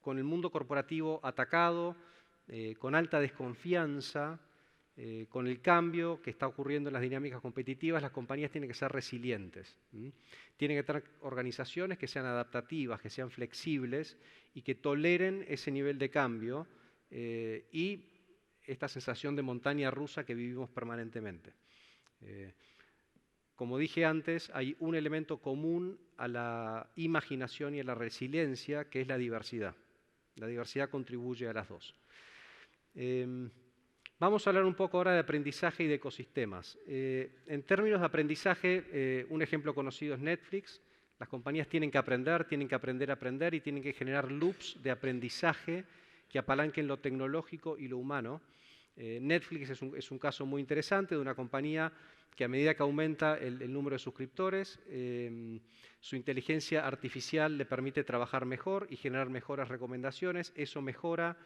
Con el mundo corporativo atacado, con alta desconfianza, con el cambio que está ocurriendo en las dinámicas competitivas, las compañías tienen que ser resilientes. Tienen que tener organizaciones que sean adaptativas, que sean flexibles y que toleren ese nivel de cambio y esta sensación de montaña rusa que vivimos permanentemente. Como dije antes, hay un elemento común a la imaginación y a la resiliencia, que es la diversidad. La diversidad contribuye a las dos. Vamos a hablar un poco ahora de aprendizaje y de ecosistemas. En términos de aprendizaje, un ejemplo conocido es Netflix. Las compañías tienen que aprender a aprender y tienen que generar loops de aprendizaje que apalanquen lo tecnológico y lo humano. Netflix es un caso muy interesante de una compañía que a medida que aumenta el número de suscriptores, su inteligencia artificial le permite trabajar mejor y generar mejores recomendaciones. Eso mejora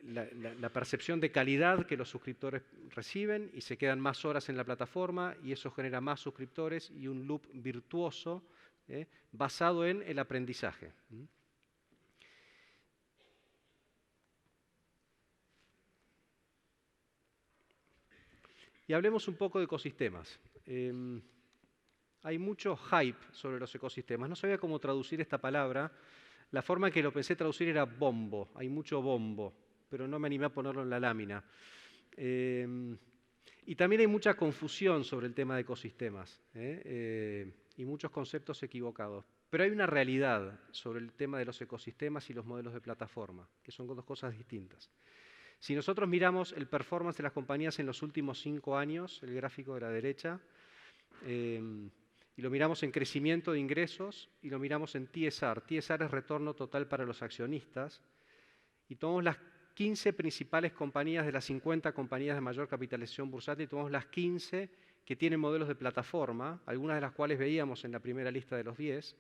la percepción de calidad que los suscriptores reciben y se quedan más horas en la plataforma y eso genera más suscriptores y un loop virtuoso basado en el aprendizaje. Y hablemos un poco de ecosistemas. Hay mucho hype sobre los ecosistemas. No sabía cómo traducir esta palabra. La forma en que lo pensé traducir era bombo. Hay mucho bombo, pero no me animé a ponerlo en la lámina. Y también hay mucha confusión sobre el tema de ecosistemas y muchos conceptos equivocados. Pero hay una realidad sobre el tema de los ecosistemas y los modelos de plataforma, que son dos cosas distintas. Si nosotros miramos el performance de las compañías en los últimos 5 años, el gráfico de la derecha, y lo miramos en crecimiento de ingresos y lo miramos en TSR. TSR es retorno total para los accionistas. Y tomamos las 15 principales compañías de las 50 compañías de mayor capitalización bursátil, tomamos las 15 que tienen modelos de plataforma, algunas de las cuales veíamos en la primera lista de los 10.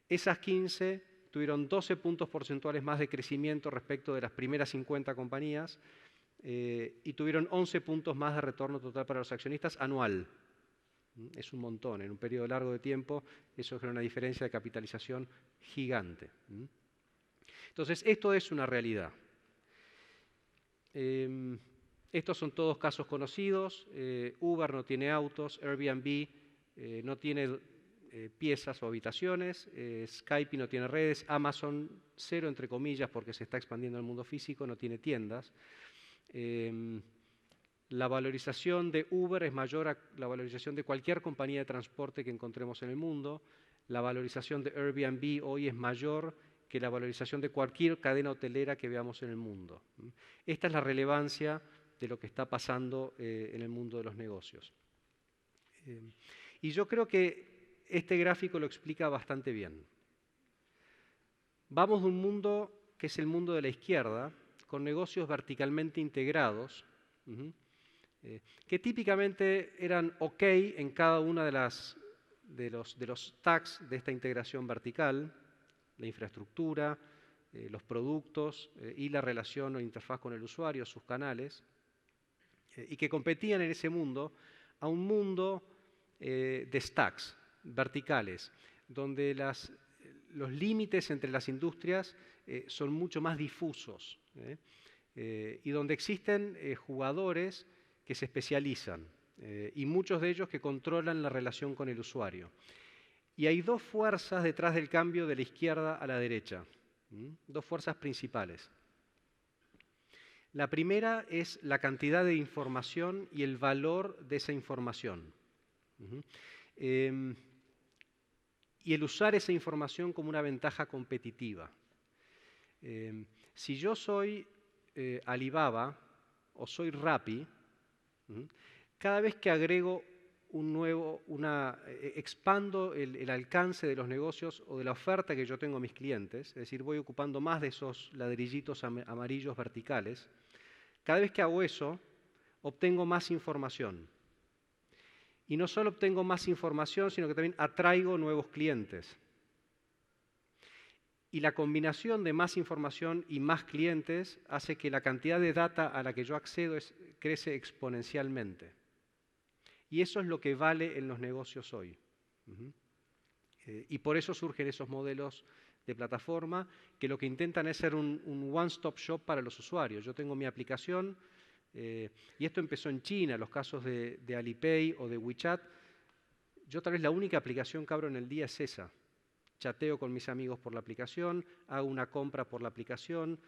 Esas 15 tuvieron 12 puntos porcentuales más de crecimiento respecto de las primeras 50 compañías y tuvieron 11 puntos más de retorno total para los accionistas anual. Es un montón, en un periodo largo de tiempo eso genera una diferencia de capitalización gigante. Entonces, esto es una realidad. Estos son todos casos conocidos. Uber no tiene autos, Airbnb no tiene piezas o habitaciones, Skype no tiene redes, Amazon cero entre comillas porque se está expandiendo al mundo físico, no tiene tiendas. La valorización de Uber es mayor a la valorización de cualquier compañía de transporte que encontremos en el mundo. La valorización de Airbnb hoy es mayor que la valorización de cualquier cadena hotelera que veamos en el mundo. Esta es la relevancia de lo que está pasando en el mundo de los negocios. Y yo creo que este gráfico lo explica bastante bien. Vamos de un mundo que es el mundo de la izquierda, con negocios verticalmente integrados, que típicamente eran OK en cada una de los tags de esta integración vertical, la infraestructura, los productos y la relación o interfaz con el usuario, sus canales, y que competían en ese mundo a un mundo de stacks verticales, donde los límites entre las industrias son mucho más difusos y donde existen jugadores que se especializan y muchos de ellos que controlan la relación con el usuario. Y hay dos fuerzas detrás del cambio de la izquierda a la derecha, dos fuerzas principales. La primera es la cantidad de información y el valor de esa información. Y el usar esa información como una ventaja competitiva. Si yo soy Alibaba o soy Rappi, cada vez que agrego expando el alcance de los negocios o de la oferta que yo tengo a mis clientes, es decir, voy ocupando más de esos ladrillitos amarillos verticales, cada vez que hago eso, obtengo más información. Y no solo obtengo más información, sino que también atraigo nuevos clientes. Y la combinación de más información y más clientes hace que la cantidad de data a la que yo accedo crece exponencialmente. Y eso es lo que vale en los negocios hoy. Y por eso surgen esos modelos de plataforma que lo que intentan es ser un one-stop shop para los usuarios. Yo tengo mi aplicación, y esto empezó en China, los casos de Alipay o de WeChat. Yo tal vez la única aplicación que abro en el día es esa. Chateo con mis amigos por la aplicación, hago una compra por la aplicación,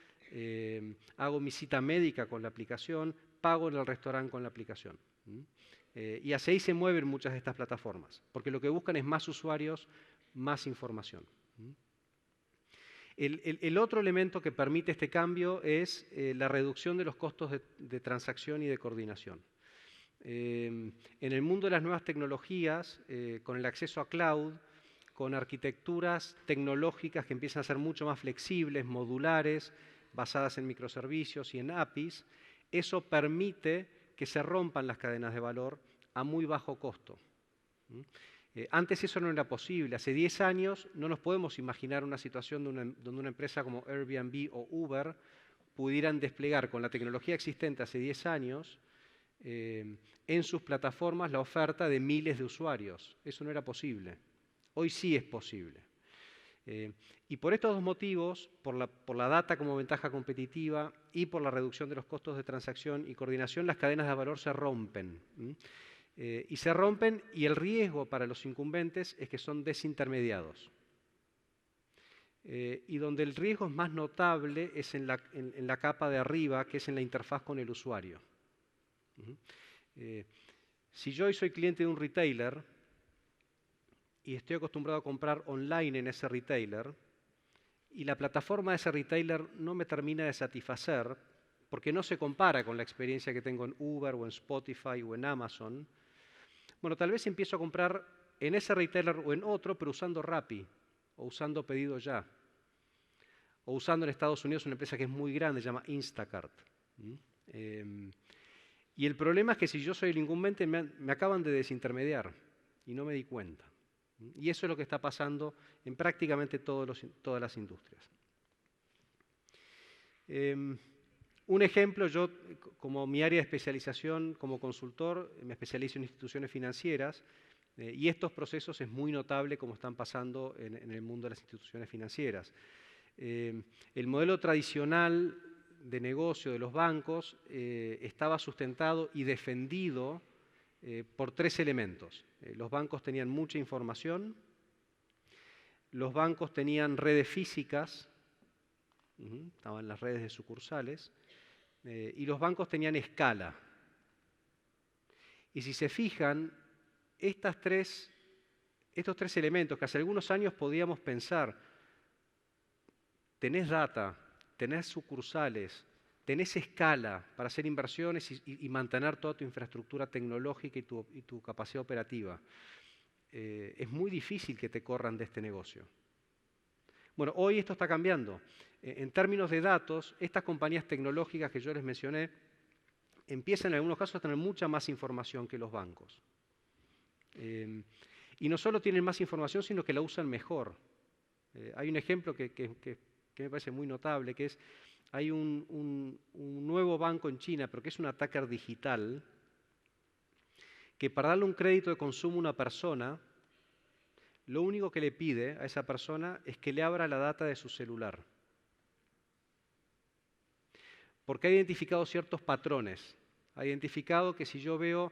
hago mi cita médica con la aplicación, pago en el restaurante con la aplicación. Y así se mueven muchas de estas plataformas, porque lo que buscan es más usuarios, más información. El otro elemento que permite este cambio es la reducción de los costos de transacción y de coordinación. En el mundo de las nuevas tecnologías, con el acceso a cloud, con arquitecturas tecnológicas que empiezan a ser mucho más flexibles, modulares, basadas en microservicios y en APIs, eso permite que se rompan las cadenas de valor a muy bajo costo. Antes eso no era posible. Hace 10 años no nos podemos imaginar una situación donde una empresa como Airbnb o Uber pudieran desplegar con la tecnología existente hace 10 años en sus plataformas la oferta de miles de usuarios. Eso no era posible. Hoy sí es posible. Y por estos dos motivos, por la data como ventaja competitiva y por la reducción de los costos de transacción y coordinación, las cadenas de valor se rompen. Y se rompen y el riesgo para los incumbentes es que son desintermediados. Y donde el riesgo es más notable es en la capa de arriba, que es en la interfaz con el usuario. Si yo hoy soy cliente de un retailer y estoy acostumbrado a comprar online en ese retailer y la plataforma de ese retailer no me termina de satisfacer porque no se compara con la experiencia que tengo en Uber o en Spotify o en Amazon, bueno, tal vez empiezo a comprar en ese retailer o en otro, pero usando Rappi o usando Pedido Ya o usando en Estados Unidos una empresa que es muy grande, se llama Instacart. Y el problema es que si yo soy el incumbente me acaban de desintermediar y no me di cuenta. Y eso es lo que está pasando en prácticamente todas las industrias. Un ejemplo, yo como mi área de especialización como consultor, me especializo en instituciones financieras y estos procesos es muy notable como están pasando en el mundo de las instituciones financieras. El modelo tradicional de negocio de los bancos estaba sustentado y defendido por tres elementos. Los bancos tenían mucha información, los bancos tenían redes físicas, estaban las redes de sucursales, y los bancos tenían escala. Y si se fijan, estos tres elementos que hace algunos años podíamos pensar, tenés data, tenés sucursales, tenés escala para hacer inversiones y mantener toda tu infraestructura tecnológica y tu capacidad operativa. Es muy difícil que te corran de este negocio. Bueno, hoy esto está cambiando. En términos de datos, estas compañías tecnológicas que yo les mencioné empiezan en algunos casos a tener mucha más información que los bancos. Y no solo tienen más información, sino que la usan mejor. Hay un ejemplo que me parece muy notable, que es, hay un nuevo banco en China, pero que es un attacker digital, que para darle un crédito de consumo a una persona, lo único que le pide a esa persona es que le abra la data de su celular. Porque ha identificado ciertos patrones. Ha identificado que si yo veo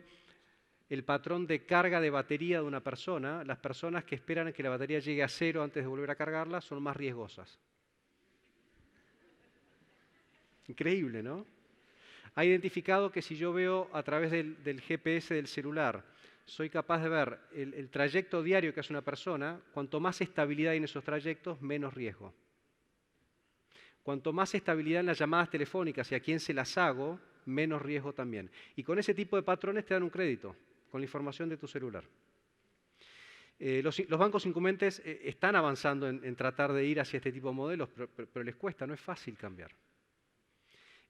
el patrón de carga de batería de una persona, las personas que esperan que la batería llegue a cero antes de volver a cargarla son más riesgosas. Increíble, ¿no? Ha identificado que si yo veo a través del GPS del celular, soy capaz de ver el trayecto diario que hace una persona, cuanto más estabilidad hay en esos trayectos, menos riesgo. Cuanto más estabilidad en las llamadas telefónicas y a quién se las hago, menos riesgo también. Y con ese tipo de patrones te dan un crédito, con la información de tu celular. Los bancos incumbentes están avanzando en tratar de ir hacia este tipo de modelos, pero les cuesta, no es fácil cambiar.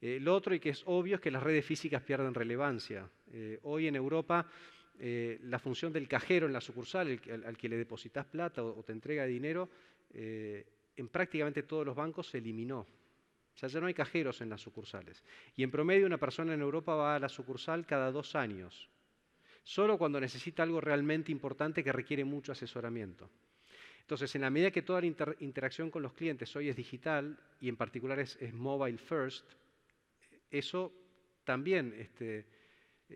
Lo otro, y que es obvio, es que las redes físicas pierden relevancia. Hoy en Europa, la función del cajero en la sucursal, al que le depositas plata o te entrega dinero, en prácticamente todos los bancos se eliminó. O sea, ya no hay cajeros en las sucursales. Y en promedio una persona en Europa va a la sucursal cada 2 años. Solo cuando necesita algo realmente importante que requiere mucho asesoramiento. Entonces, en la medida que toda la interacción con los clientes hoy es digital, y en particular es mobile first, eso también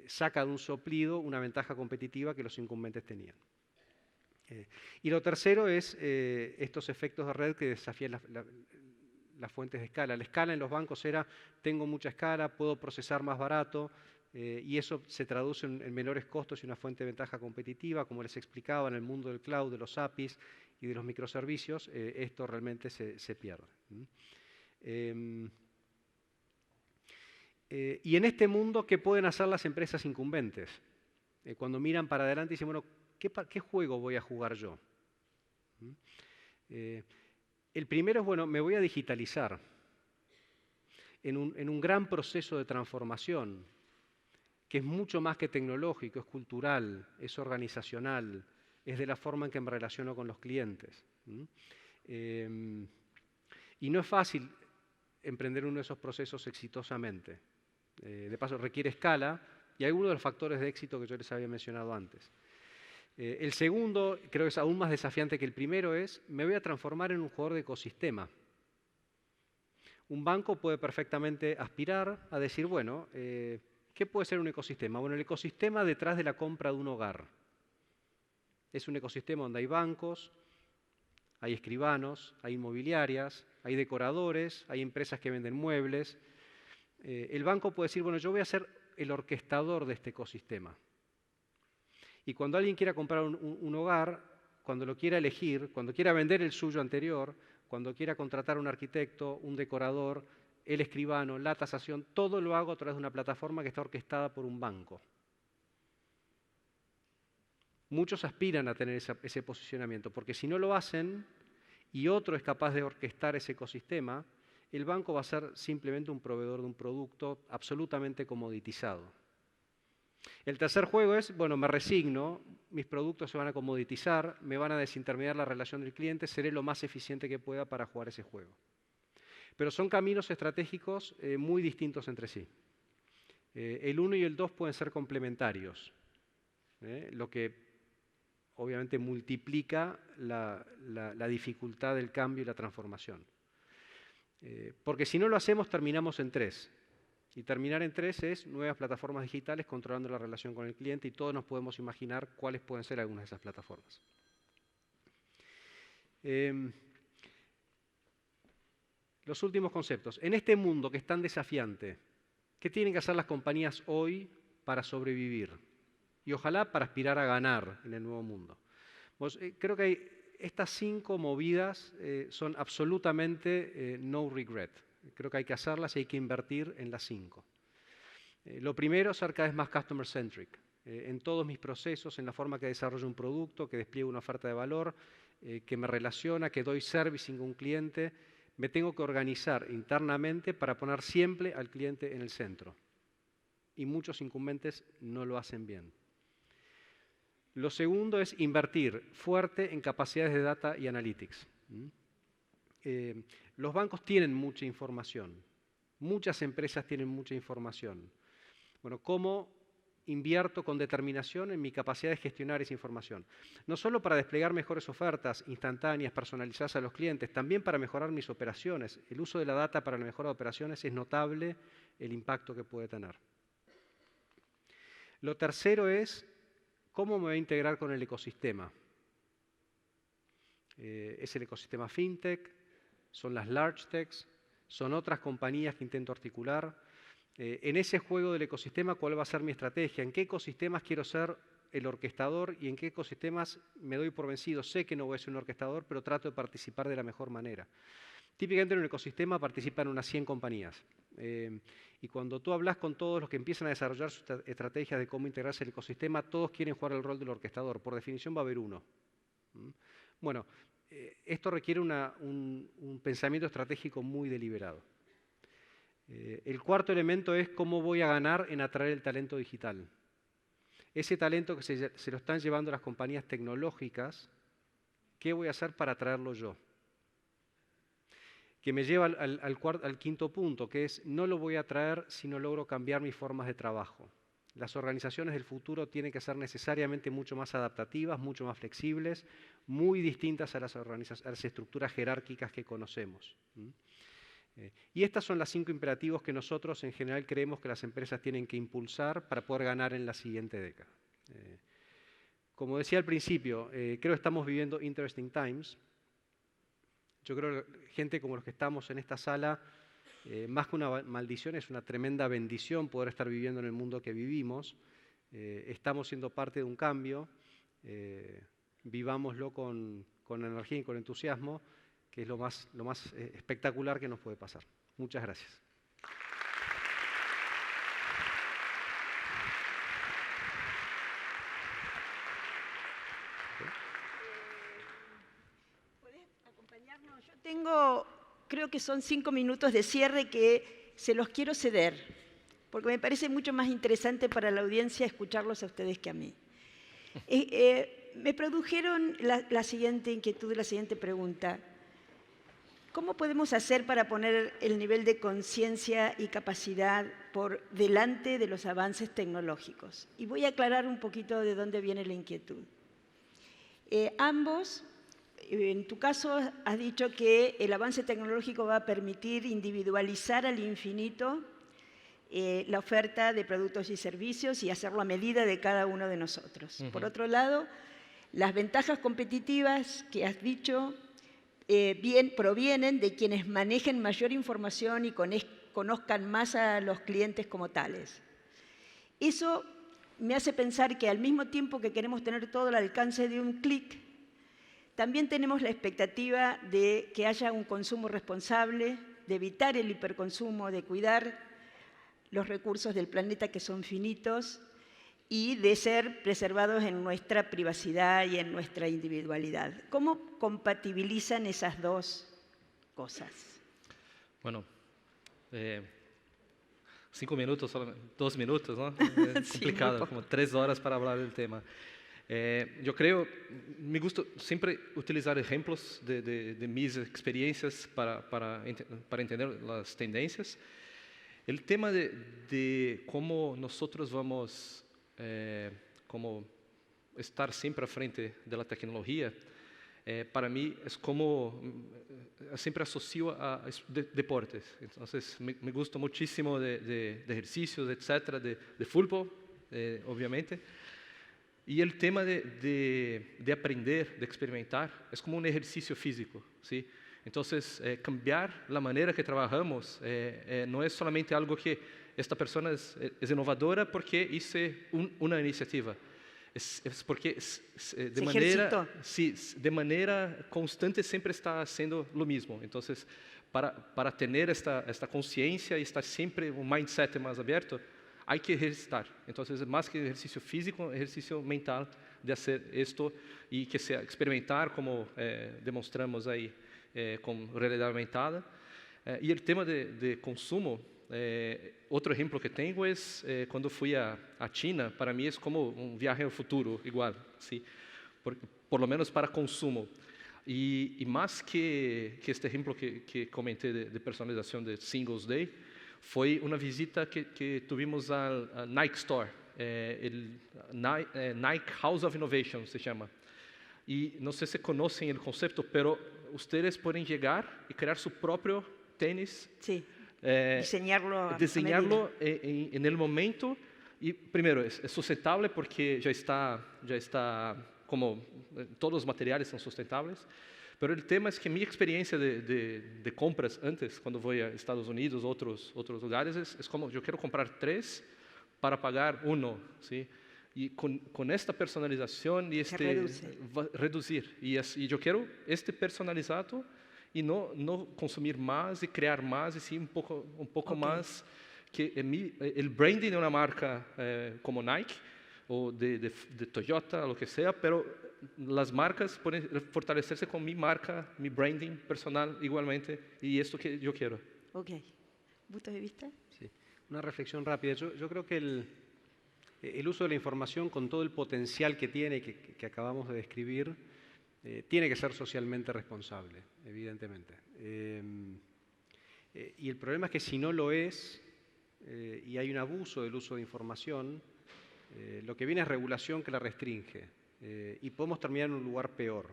saca de un soplido una ventaja competitiva que los incumbentes tenían. Y lo tercero es estos efectos de red que desafían las fuentes de escala. La escala en los bancos era, tengo mucha escala, puedo procesar más barato, y eso se traduce en menores costos y una fuente de ventaja competitiva. Como les explicaba, en el mundo del cloud, de los APIs y de los microservicios, esto realmente se pierde. Y en este mundo, ¿qué pueden hacer las empresas incumbentes? Cuando miran para adelante y dicen, bueno, ¿qué juego voy a jugar yo? El primero es, bueno, me voy a digitalizar en un gran proceso de transformación, que es mucho más que tecnológico, es cultural, es organizacional, es de la forma en que me relaciono con los clientes. Y no es fácil emprender uno de esos procesos exitosamente. De paso, requiere escala y algunos de los factores de éxito que yo les había mencionado antes. El segundo, creo que es aún más desafiante que el primero, es me voy a transformar en un jugador de ecosistema. Un banco puede perfectamente aspirar a decir, bueno, ¿qué puede ser un ecosistema? Bueno, el ecosistema detrás de la compra de un hogar. Es un ecosistema donde hay bancos, hay escribanos, hay inmobiliarias, hay decoradores, hay empresas que venden muebles. El banco puede decir, bueno, yo voy a ser el orquestador de este ecosistema. Y cuando alguien quiera comprar un hogar, cuando lo quiera elegir, cuando quiera vender el suyo anterior, cuando quiera contratar a un arquitecto, un decorador, el escribano, la tasación, todo lo hago a través de una plataforma que está orquestada por un banco. Muchos aspiran a tener ese posicionamiento, porque si no lo hacen y otro es capaz de orquestar ese ecosistema, el banco va a ser simplemente un proveedor de un producto absolutamente comoditizado. El tercer juego es, bueno, me resigno, mis productos se van a comoditizar, me van a desintermediar la relación del cliente, seré lo más eficiente que pueda para jugar ese juego. Pero son caminos estratégicos muy distintos entre sí. El 1 y el 2 pueden ser complementarios, lo que obviamente multiplica la dificultad del cambio y la transformación. Porque si no lo hacemos, terminamos en 3. Y terminar en 3 es nuevas plataformas digitales controlando la relación con el cliente, y todos nos podemos imaginar cuáles pueden ser algunas de esas plataformas. Los últimos conceptos. En este mundo que es tan desafiante, ¿qué tienen que hacer las compañías hoy para sobrevivir? Y ojalá para aspirar a ganar en el nuevo mundo. Creo que estas 5 movidas son absolutamente no regret. Creo que hay que hacerlas y hay que invertir en las 5. Lo primero, ser cada vez más customer centric. En todos mis procesos, en la forma que desarrollo un producto, que despliego una oferta de valor, que me relaciona, que doy servicing a un cliente, me tengo que organizar internamente para poner siempre al cliente en el centro. Y muchos incumbentes no lo hacen bien. Lo segundo es invertir fuerte en capacidades de data y analytics. Los bancos tienen mucha información. Muchas empresas tienen mucha información. Bueno, ¿cómo invierto con determinación en mi capacidad de gestionar esa información? No solo para desplegar mejores ofertas instantáneas, personalizadas a los clientes, también para mejorar mis operaciones. El uso de la data para la mejora de operaciones es notable el impacto que puede tener. Lo tercero es cómo me voy a integrar con el ecosistema. Es el ecosistema fintech, son las large techs, son otras compañías que intento articular. En ese juego del ecosistema, ¿cuál va a ser mi estrategia? ¿En qué ecosistemas quiero ser el orquestador y en qué ecosistemas me doy por vencido? Sé que no voy a ser un orquestador, pero trato de participar de la mejor manera. Típicamente en un ecosistema participan unas 100 compañías. Y cuando tú hablas con todos los que empiezan a desarrollar sus estrategias de cómo integrarse al ecosistema, todos quieren jugar el rol del orquestador. Por definición va a haber uno. Bueno, esto requiere un pensamiento estratégico muy deliberado. El cuarto elemento es cómo voy a ganar en atraer el talento digital. Ese talento que se lo están llevando las compañías tecnológicas, ¿qué voy a hacer para atraerlo yo? Que me lleva al quinto punto, que es no lo voy a atraer si no logro cambiar mis formas de trabajo. Las organizaciones del futuro tienen que ser necesariamente mucho más adaptativas, mucho más flexibles, muy distintas a las estructuras jerárquicas que conocemos. Y estas son las 5 imperativos que nosotros en general creemos que las empresas tienen que impulsar para poder ganar en la siguiente década. Como decía al principio, creo que estamos viviendo interesting times. Yo creo que gente como los que estamos en esta sala, más que una maldición, es una tremenda bendición poder estar viviendo en el mundo que vivimos. Estamos siendo parte de un cambio, vivámoslo con energía y con entusiasmo, que es lo más espectacular que nos puede pasar. Muchas gracias. ¿Puedes acompañarnos? Yo tengo, creo que son 5 minutos de cierre que se los quiero ceder, porque me parece mucho más interesante para la audiencia escucharlos a ustedes que a mí. Me produjeron la siguiente inquietud, la siguiente pregunta. ¿Cómo podemos hacer para poner el nivel de conciencia y capacidad por delante de los avances tecnológicos? Y voy a aclarar un poquito de dónde viene la inquietud. Ambos, en tu caso, has dicho que el avance tecnológico va a permitir individualizar al infinito la oferta de productos y servicios y hacerlo a medida de cada uno de nosotros. Por otro lado, las ventajas competitivas que has dicho provienen de quienes manejen mayor información y conozcan más a los clientes como tales. Eso me hace pensar que al mismo tiempo que queremos tener todo al alcance de un clic, también tenemos la expectativa de que haya un consumo responsable, de evitar el hiperconsumo, de cuidar los recursos del planeta que son finitos y de ser preservados en nuestra privacidad y en nuestra individualidad. ¿Cómo compatibilizan esas dos cosas? Bueno, 5 minutos, 2 minutos, ¿no? Es Sí, complicado, como 3 horas para hablar del tema. Yo creo, me gusta siempre utilizar ejemplos de mis experiencias para entender las tendencias. El tema de cómo nosotros vamos como estar siempre a frente de la tecnología para mí es como, siempre asocio a deportes. Entonces me gusta muchísimo de ejercicios, etcétera, de fútbol, obviamente. Y el tema de aprender, de experimentar, es como un ejercicio físico, ¿sí? Entonces, cambiar la manera que trabajamos no es solamente algo que esta persona es innovadora porque hice una iniciativa. Es porque de manera constante siempre está haciendo lo mismo. Entonces, para tener esta conciencia y estar siempre un mindset más abierto, hay que ejercitar. Entonces, más que ejercicio físico, ejercicio mental de hacer esto y que sea experimentar, como demostramos ahí con realidad aumentada. Y el tema de consumo, otro ejemplo que tengo es cuando fui a China. Para mí es como un viaje al futuro, igual, ¿sí? Por lo menos para consumo. Y más que este ejemplo que comenté de personalización de Singles Day, fue una visita que tuvimos al Nike Store, el Nike House of Innovation se llama. Y no sé si conocen el concepto, pero ustedes pueden llegar y crear su propio tenis. Sí, diseñarlo en el momento. Y primero, es sustentable porque ya está como todos los materiales son sustentables. Pero el tema es que mi experiencia de compras antes, cuando voy a Estados Unidos, otros lugares, es como yo quiero comprar 3 para pagar 1, ¿sí? Y con esta personalización va a reducir. Y yo quiero personalizado y no consumir más y crear más, y sí un poco más que el branding de una marca como Nike o de Toyota, lo que sea, pero las marcas pueden fortalecerse con mi marca, mi branding personal igualmente, y esto que yo quiero. Ok. ¿Puntos de vista? Sí. Una reflexión rápida. Yo creo que el uso de la información con todo el potencial que tiene, que acabamos de describir, tiene que ser socialmente responsable, evidentemente. Y el problema es que si no lo es, y hay un abuso del uso de información, lo que viene es regulación que la restringe. Y podemos terminar en un lugar peor.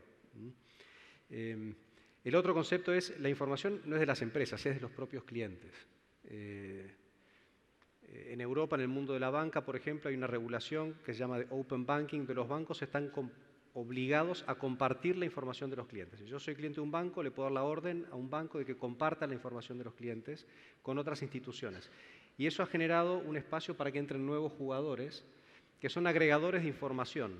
El otro concepto es, la información no es de las empresas, es de los propios clientes. En Europa, en el mundo de la banca, por ejemplo, hay una regulación que se llama de Open Banking, de los bancos están obligados a compartir la información de los clientes. Si yo soy cliente de un banco, le puedo dar la orden a un banco de que comparta la información de los clientes con otras instituciones. Y eso ha generado un espacio para que entren nuevos jugadores, que son agregadores de información.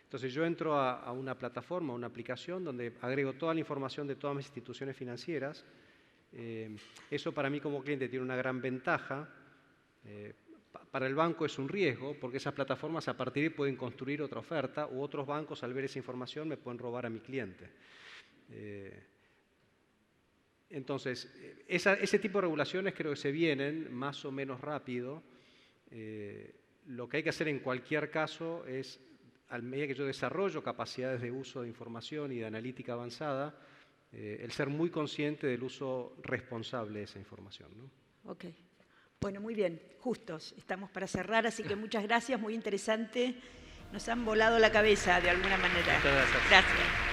Entonces yo entro a una plataforma, a una aplicación, donde agrego toda la información de todas mis instituciones financieras. Eso para mí como cliente tiene una gran ventaja. Para el banco es un riesgo, porque esas plataformas a partir de ahí pueden construir otra oferta, u otros bancos al ver esa información me pueden robar a mi cliente. Entonces, ese tipo de regulaciones creo que se vienen más o menos rápido. Lo que hay que hacer en cualquier caso es, a medida que yo desarrollo capacidades de uso de información y de analítica avanzada, el ser muy consciente del uso responsable de esa información, ¿no? Ok. Bueno, muy bien. Justos. Estamos para cerrar, así que muchas gracias. Muy interesante. Nos han volado la cabeza de alguna manera. Muchas gracias. Gracias.